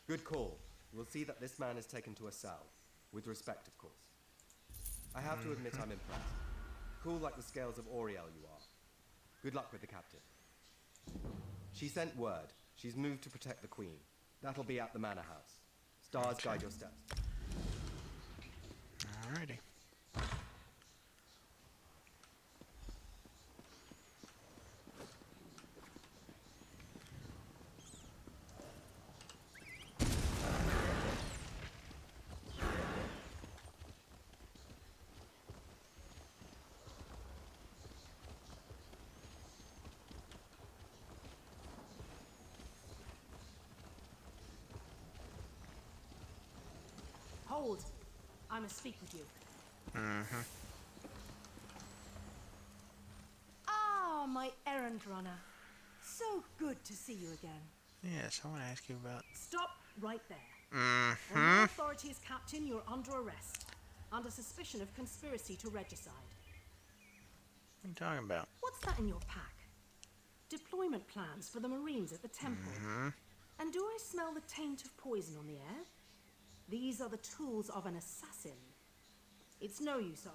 Good call. We'll see that this man is taken to a cell. With respect, of course. I have to admit I'm impressed. Cool like the scales of Auriel you are. Good luck with the captain. She sent word. She's moved to protect the Queen. That'll be at the manor house. Stars guide your steps. Alrighty. Hold. I must speak with you. Mm-hmm. Ah, my errand runner. So good to see you again. Yes, I want to ask you about... Stop right there. Mm-hmm. On my authority as captain, you're under arrest. Under suspicion of conspiracy to regicide. What are you talking about? What's that in your pack? Deployment plans for the Marines at the temple. Mm-hmm. And do I smell the taint of poison on the air? These are the tools of an assassin. It's no use of.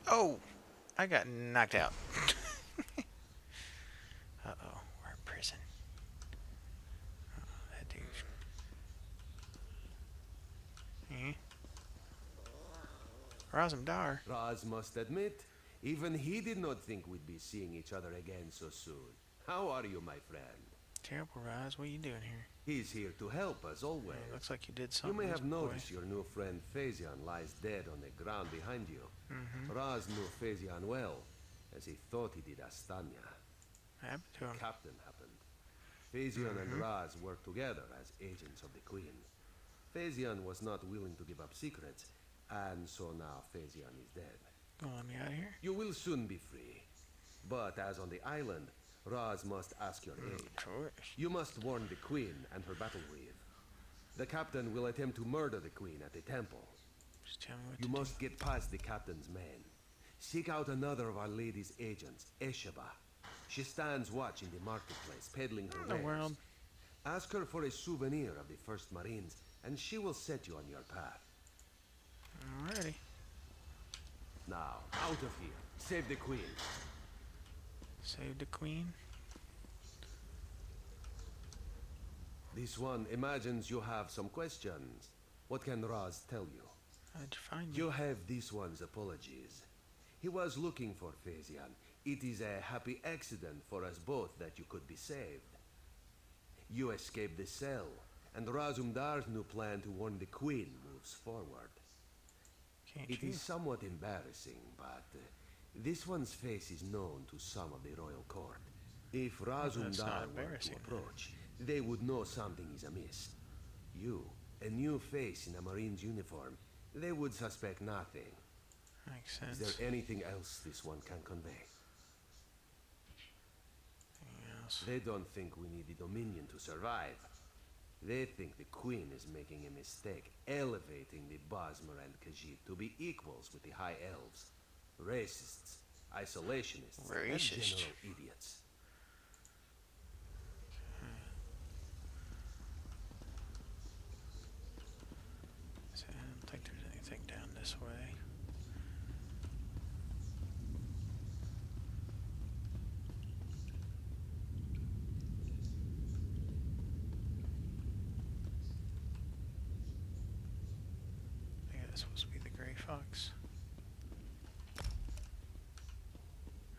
Oh! I got knocked out. Uh-oh, we're in prison. Oh, that dude. Razumdar. Raz must admit, even he did not think we'd be seeing each other again so soon. How are you, my friend? Terrible, Raz. What are you doing here? He's here to help, as always. Looks like you did You something. may this have boy. noticed your new friend Phazion lies dead on the ground behind you. Raz knew Phazion well, as he thought he did Astania. What happened to him? Captain happened. Phazion and Raz worked together as agents of the Queen. Phazion was not willing to give up secrets, And so now Phasian is dead. Go on me out of here. You will soon be free. But as on the island, Raz must ask your aid. Of course. You must warn the queen and her battle weave. The captain will attempt to murder the queen at the temple. Just tell me what You to must get past the captain's men. Seek out another of Our Lady's agents, Esheba. She stands watch in the marketplace, peddling her in the wares. world? Ask her for a souvenir of the First Marines, and she will set you on your path. Alrighty. Now, out of here. Save the queen. Save the queen. This one imagines you have some questions. What can Raz tell you? How'd you find me? You have this one's apologies. He was looking for Phasian. It is a happy accident for us both that you could be saved. You escaped the cell, and Razumdar's new plan to warn the queen moves forward. It is somewhat embarrassing, but this one's face is known to some of the royal court. If Razumdar were to approach, they would know something is amiss. You, a new face in a Marine's uniform, they would suspect nothing. Makes sense. Is there anything else this one can convey? Anything else? They don't think we need the Dominion to survive. They think the Queen is making a mistake, elevating the Bosmer and Khajiit to be equals with the High Elves. Racists, isolationists, and general idiots. So I don't think there's anything down this way. I think that's supposed to be the Grey Fox.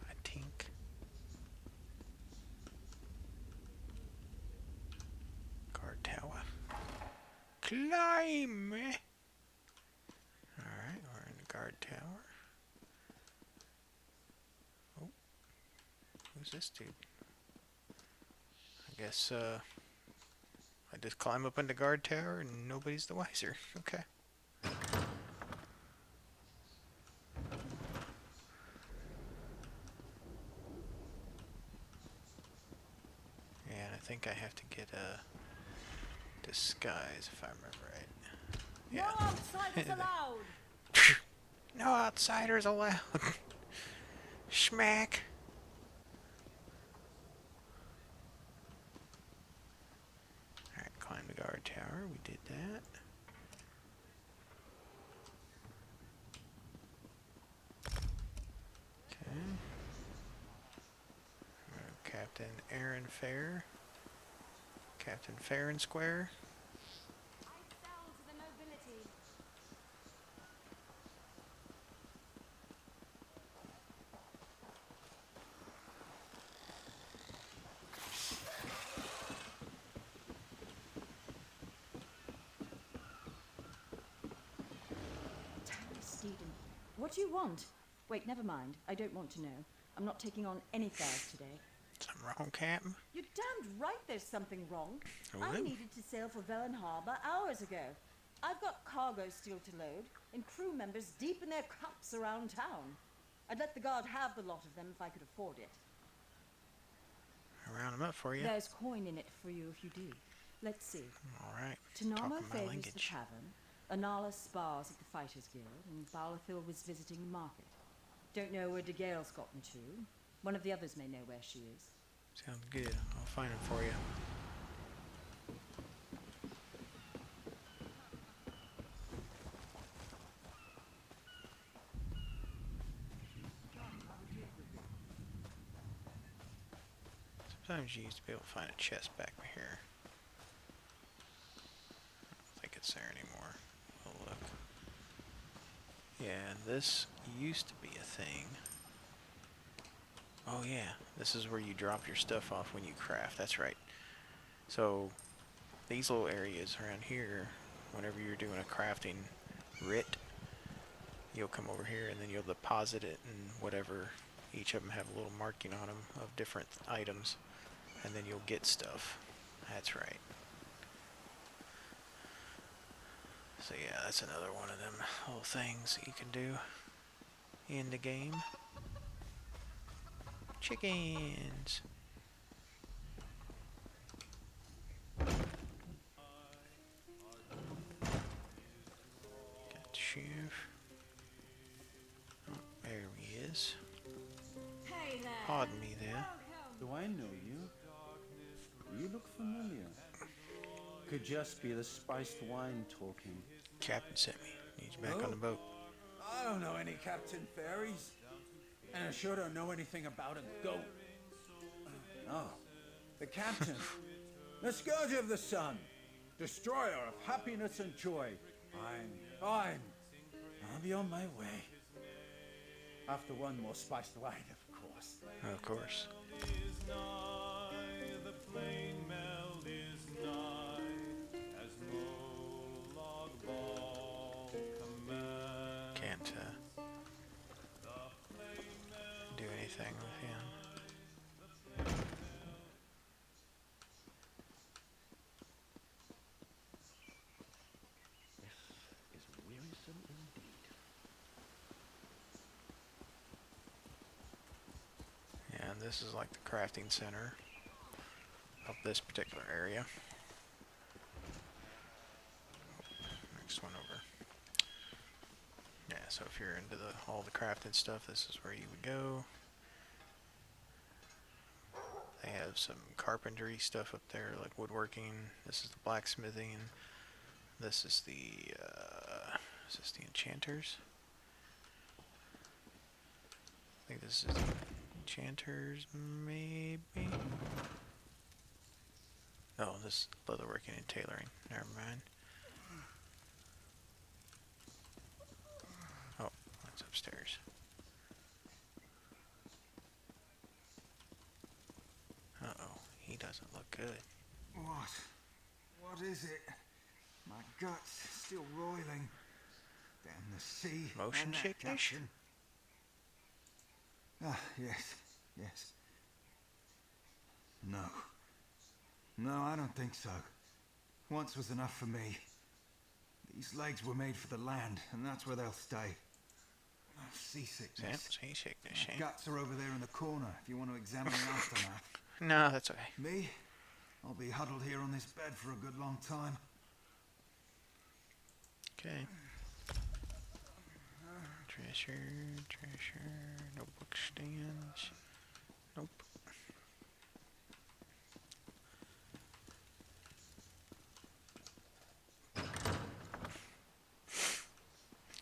I think. Guard tower. Climb! Alright, we're in the guard tower. Oh. Who's this dude? I guess, I just climb up in the guard tower and nobody's the wiser. Okay. Yeah, and I think I have to get a disguise if I remember right. Yeah. No outsiders allowed! No outsiders allowed. Schmack. Alright, climb the guard tower. We did that. Okay. Captain Aaron Fair. Captain Fair and Square. What do you want? Wait, never mind. I don't want to know. I'm not taking on any fares today. Something wrong, Captain? You're damned right there's something wrong. I What? needed to sail for Velen Harbor hours ago. I've got cargo still to load, and crew members deep in their cups around town. I'd let the guard have the lot of them if I could afford it. I'll round them up for you. There's coin in it for you if you do. Let's see. Alright. Tanamo Talking my favors language. the tavern, Anala spars at the Fighters Guild, and Balafil was visiting the market. Don't know where De Gale's gotten to. One of the others may know where she is. Sounds good. I'll find them for you. Sometimes you used to be able to find a chest back here. I don't think it's there anymore. We'll look. Yeah, this used to be a thing. Oh yeah, this is where you drop your stuff off when you craft. That's right. So these little areas around here, whenever you're doing a crafting writ, you'll come over here and then you'll deposit it and whatever. Each of them have a little marking on them of different items, and then you'll get stuff. That's right. So yeah, that's another one of them little things that you can do in the game. Chickens. Got the sheriff. Oh, there he is. Hey there. Pardon me there. Do I know you? You look familiar. Could just be the spiced wine talking. Captain sent me. He's back on the boat. I don't know any Captain Fairies. And I sure don't know anything about a goat. Oh, the captain. The scourge of the sun. Destroyer of happiness and joy. I'll be on my way. After one more spiced wine, of course. Of course. Can't do anything with him. This is wearisome indeed. And this is like the crafting center of this particular area. Next one over. Yeah, so if you're into all the crafted stuff, this is where you would go. They have some carpentry stuff up there, like woodworking. This is the blacksmithing. This is the enchanters? I think this is the enchanters, maybe? Oh, this is leatherworking and tailoring. Never mind. Oh, that's upstairs. Uh-oh, he doesn't look good. What is it? My gut's still roiling. Damn the sea. Motion and that sickness? captain. Ah, yes. No. No, I don't think so. Once was enough for me. These legs were made for the land, and that's where they'll stay. Oh, seasickness. Seasickness, My guts are over there in the corner if you want to examine the aftermath. No, that's okay. Me? I'll be huddled here on this bed for a good long time. Okay. Treasure, notebook stands. Nope.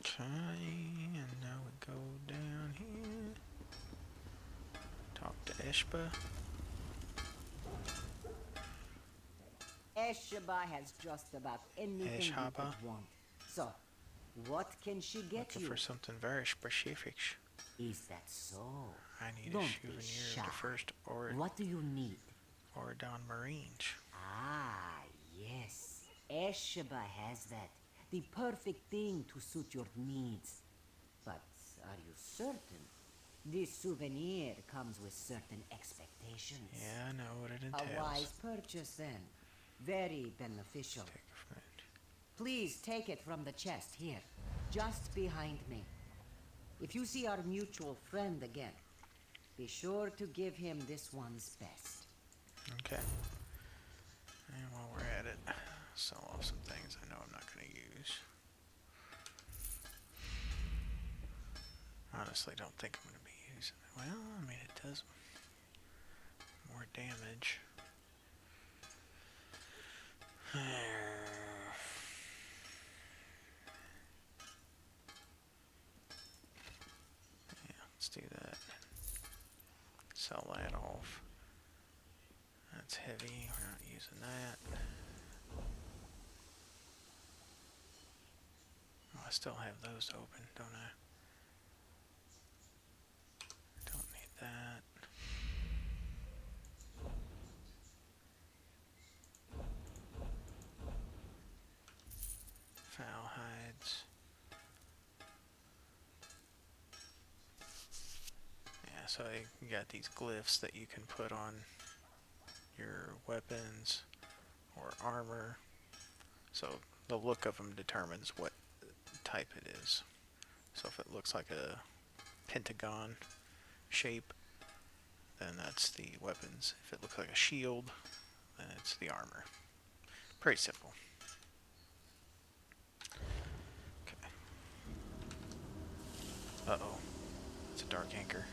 Okay, and now we go down here. Talk to Eshba. Eshba has just about anything you Eshaba? could want. So, what can she get Looking you? for something very specific. Is that so? I need Don't a be souvenir shy. of the first What do you need? Auridon Marines. Ah, yes. Eshba has that. The perfect thing to suit your needs. But are you certain? This souvenir comes with certain expectations. Yeah, I know what it A entails. wise purchase then. Very beneficial. Please take it from the chest here, just behind me. If you see our mutual friend again, be sure to give him this one's best. Okay. And while we're at it, sell off some things I know I'm not going to use. Honestly, don't think I'm going to be using it. Well, I mean, it does more damage. Yeah, let's do that. Sell that off. That's heavy, we're not using that. Oh, I still have those open, don't I? Don't need that. Foul hides. Yeah, so you got these glyphs that you can put on your weapons or armor. So the look of them determines what type it is. So if it looks like a pentagon shape, then that's the weapons. If it looks like a shield, then it's the armor. Pretty simple. Okay. Uh-oh. It's a dark anchor.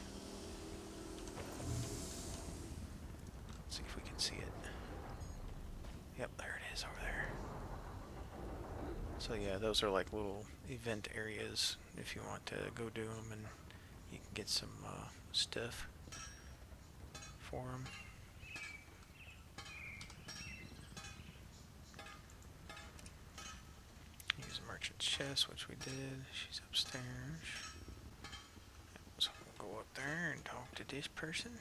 Let's see if we can see it. Yep, there it is over there. So yeah, those are like little event areas if you want to go do them, and you can get some stuff for them. Use a merchant's chest, which we did. She's upstairs. So we'll go up there and talk to this person.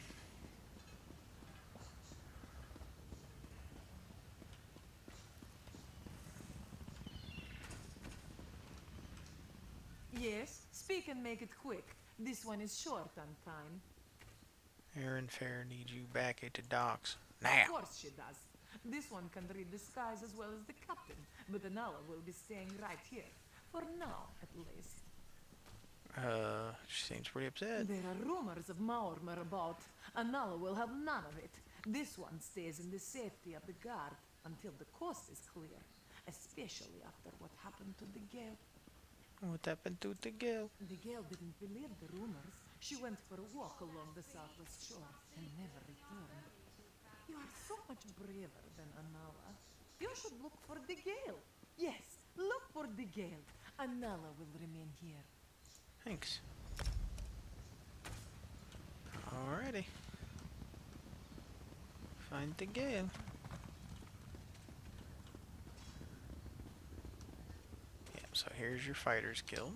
Yes, speak and make it quick. This one is short on time. Aaron Fair needs you back at the docks. Of Now! course she does. This one can read the skies as well as the captain, but Anala will be staying right here. For now, at least. She seems pretty upset. There are rumors of Maormer about. Anala will have none of it. This one stays in the safety of the guard until the coast is clear, especially after what happened to the Gale. What happened to the girl? The Gale didn't believe the rumors. She went for a walk along the southwest shore and never returned. You are so much braver than Anala. You should look for the Gale. Yes, look for the Gale. Anala will remain here. Thanks. Alrighty. Find the Gale. Yep, so here's your Fighters Guild.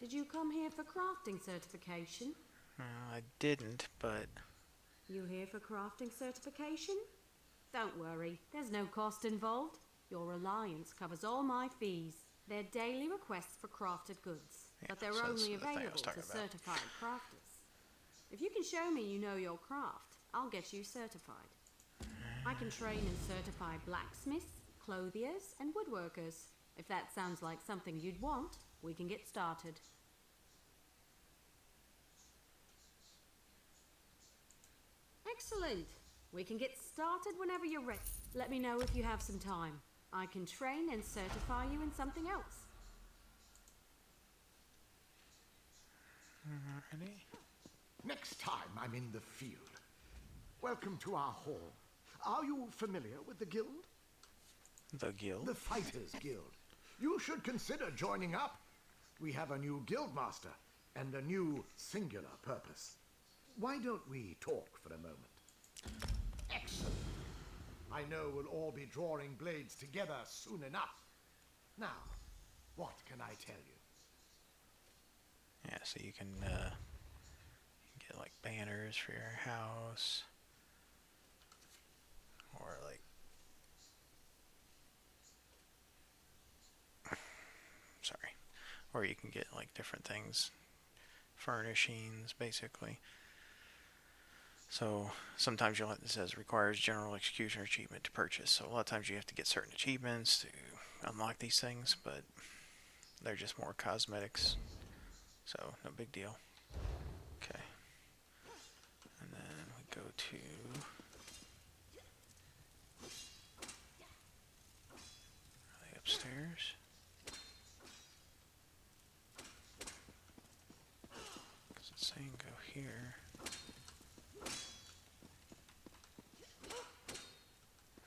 Did you come here for crafting certification? I didn't, but... You here for crafting certification? Don't worry, there's no cost involved. Your alliance covers all my fees. They're daily requests for crafted goods, but they're so that's only the thing I was available to talking about. certified crafters. If you can show me you know your craft, I'll get you certified. I can train and certify blacksmiths, clothiers, and woodworkers. If that sounds like something you'd want, we can get started. Excellent. We can get started whenever you're ready. Let me know if you have some time. I can train and certify you in something else. Alrighty. Next time I'm in the field. Welcome to our hall. Are you familiar with the guild? The guild? The Fighters Guild. You should consider joining up. We have a new guild master and a new singular purpose. Why don't we talk for a moment? Excellent. I know we'll all be drawing blades together soon enough. Now, what can I tell you? Yeah, so you can get like banners for your house. Or like... Sorry. Or you can get like different things. Furnishings, basically. So sometimes you'll have, it says requires general executioner achievement to purchase. So a lot of times you have to get certain achievements to unlock these things, but they're just more cosmetics. So no big deal. Okay. And then we go to the upstairs. Because it's saying go here.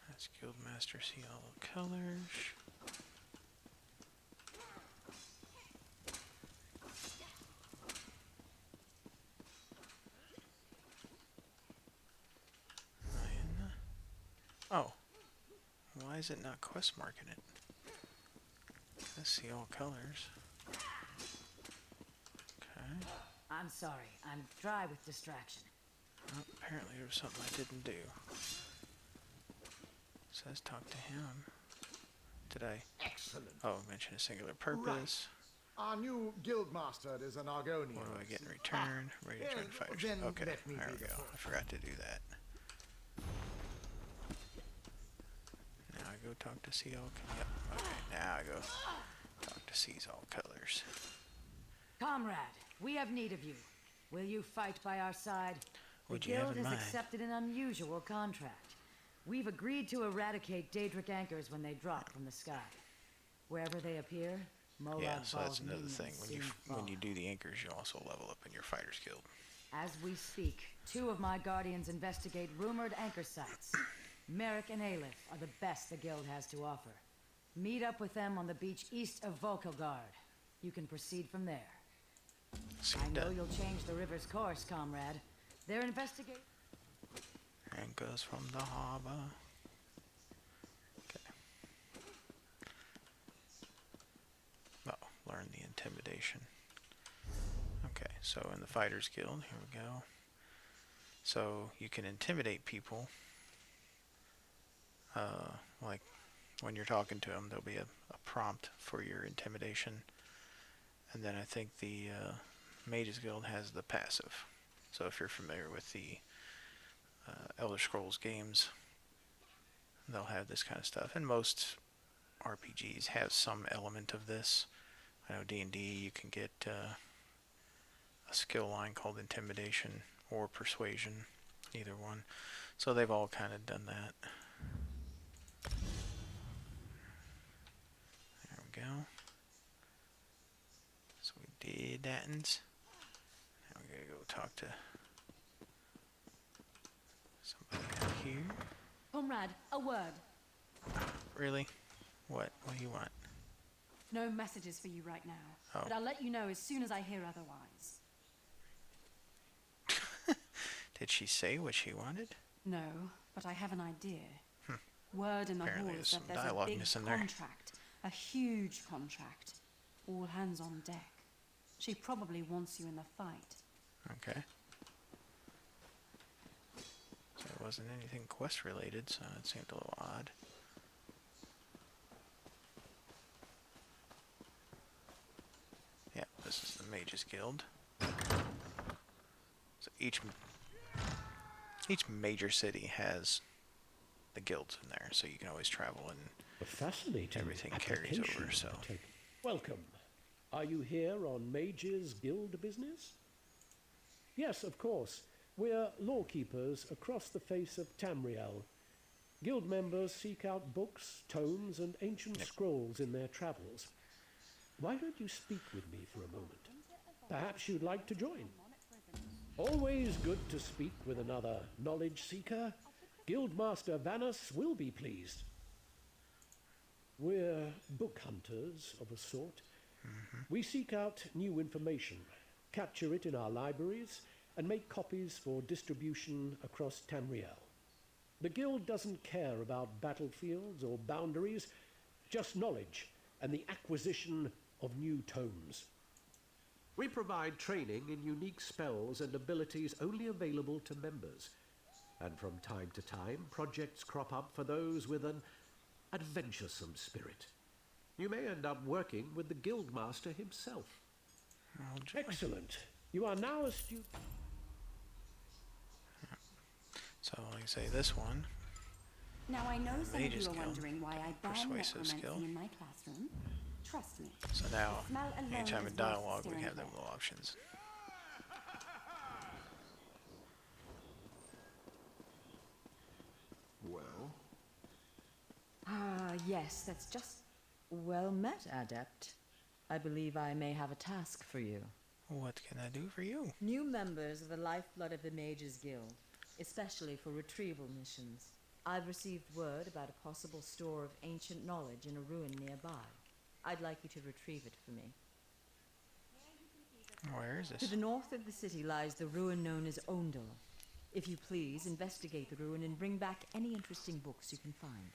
That's Guildmaster, see all the colors. Oh, why is it not quest marking it? Let's see all colors. Okay. I'm sorry, I'm dry with distraction. Well, apparently there was something I didn't do. It says talk to him. Did I? Excellent. Oh, mention a singular purpose. Our new guild master is an Argonian. What do I get in return? Ready to join fighters. then Okay, let me there be we the go. fourth. I forgot to do that. talk to see all. Yep. Okay, now I go talk to sees all colors. Comrade, we have need of you. Will you fight by our side? What'd The you have guild in has mind? accepted an unusual contract. We've agreed to eradicate Daedric anchors when they drop from the sky. Wherever they appear, Molag Yeah, so that's Bal's another minions thing. When soon you fall. do the anchors, you also level up in your fighters guild. As we speak, 2 of my guardians investigate rumored anchor sites. Merrick and Aleph are the best the guild has to offer. Meet up with them on the beach east of Vulkhel Guard. You can proceed from there. I know you'll change the river's course, comrade. They're investigating. Anchors from the harbor. Okay. Oh, learn the intimidation. Okay, so in the fighters guild, here we go. So you can intimidate people. Like when you're talking to them, there'll be a prompt for your intimidation. And then I think the Mages Guild has the passive. So if you're familiar with the Elder Scrolls games, they'll have this kind of stuff. And most RPGs have some element of this. I know D&D, you can get a skill line called Intimidation or Persuasion, either one. So they've all kind of done that. There we go. So we did that. Now we gotta go talk to somebody out here. Comrade, a word. Really? What? What do you want? No messages for you right now. Oh. But I'll let you know as soon as I hear otherwise. Did she say what she wanted? No, but I have an idea. Word in the Apparently hall there's is that some there's a dialogue big missing there. contract. A huge contract. All hands on deck. She probably wants you in the fight. Okay. So it wasn't anything quest related, so it seemed a little odd. Yeah, this is the Mages Guild. So each major city has the guilds in there, so you can always travel and A fascinating everything carries over. application, So I take it. Welcome. Are you here on Mages Guild business? Yes, of course. We're lawkeepers across the face of Tamriel. Guild members seek out books, tomes, and ancient scrolls in their travels. Why don't you speak with me for a moment? Perhaps you'd like to join. Always good to speak with another knowledge seeker. Guildmaster Vanus will be pleased. We're book hunters of a sort. We seek out new information, capture it in our libraries, and make copies for distribution across Tamriel. The Guild doesn't care about battlefields or boundaries, just knowledge and the acquisition of new tomes. We provide training in unique spells and abilities only available to members. And from time to time, projects crop up for those with an adventuresome spirit. You may end up working with the Guildmaster himself. Excellent. You are now a student. So, like I say, this one. Now I know some of Mages you are Guild. wondering why I ban Persuasive necromancy skill. in my classroom. Trust me. So now, Smell alone anytime is in worth dialogue, we steering have them clear. little options. Well? Ah, yes, that's just... Well met, Adept. I believe I may have a task for you. What can I do for you? New members of the lifeblood of the Mages Guild, especially for retrieval missions. I've received word about a possible store of ancient knowledge in a ruin nearby. I'd like you to retrieve it for me. Where is To this? the north of the city lies the ruin known as Ondel. If you please, investigate the ruin and bring back any interesting books you can find.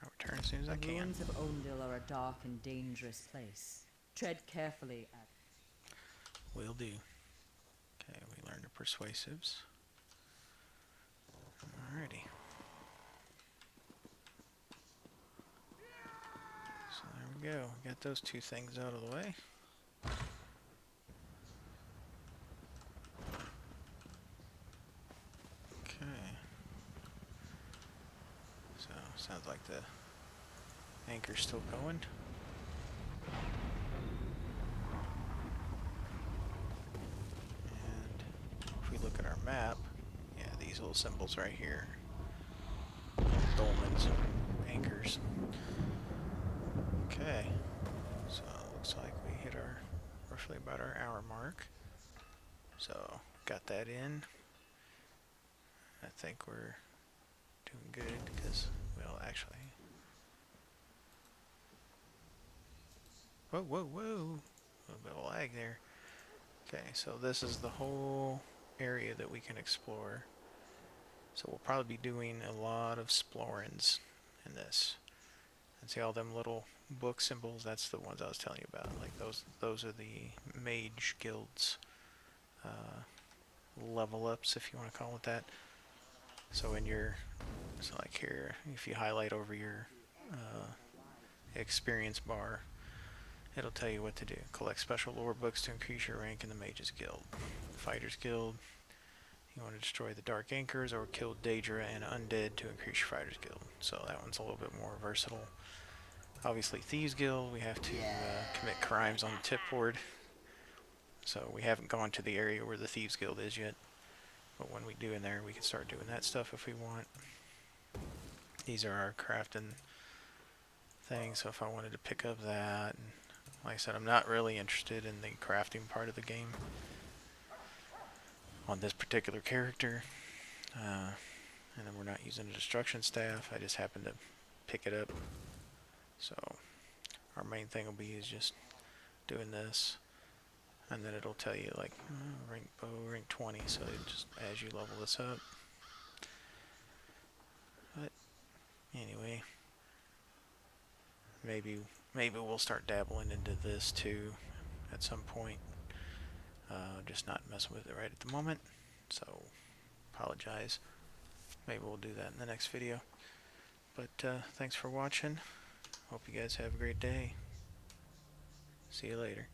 I'll return as soon as I The can. ruins of Ondel are a dark and dangerous place. Tread carefully, Adept. Will do. Okay, we learned the persuasives. Alrighty. So there we go. Got those two things out of the way. Okay. So sounds like the Anchor's still going. And if we look at our map, yeah, these little symbols right here. Dolmens, anchors. Okay, so it looks like we hit our roughly about our hour mark. So got that in. I think we're doing good because we'll actually. Whoa, whoa, whoa! A little bit of lag there. Okay, so this is the whole area that we can explore. So we'll probably be doing a lot of explorings in this. And see all them little book symbols? That's the ones I was telling you about. Like those are the mage guilds level ups, if you want to call it that. So in your, so like here, if you highlight over your experience bar, it'll tell you what to do. Collect special lore books to increase your rank in the Mages Guild. Fighters Guild, you want to destroy the Dark Anchors or kill Daedra and Undead to increase your Fighters Guild. So that one's a little bit more versatile. Obviously Thieves Guild, we have to commit crimes on the tipboard. So we haven't gone to the area where the Thieves Guild is yet. But when we do in there, we can start doing that stuff if we want. These are our crafting things, so if I wanted to pick up that, and like I said, I'm not really interested in the crafting part of the game on this particular character. And then we're not using a destruction staff, I just happen to pick it up. So our main thing will be is just doing this, and then it'll tell you like rank bow, rank 20, so it just as you level this up. But anyway, maybe we'll start dabbling into this too at some point. Just not messing with it right at the moment, so apologize. Maybe we'll do that in the next video. But thanks for watching. Hope you guys have a great day. See you later.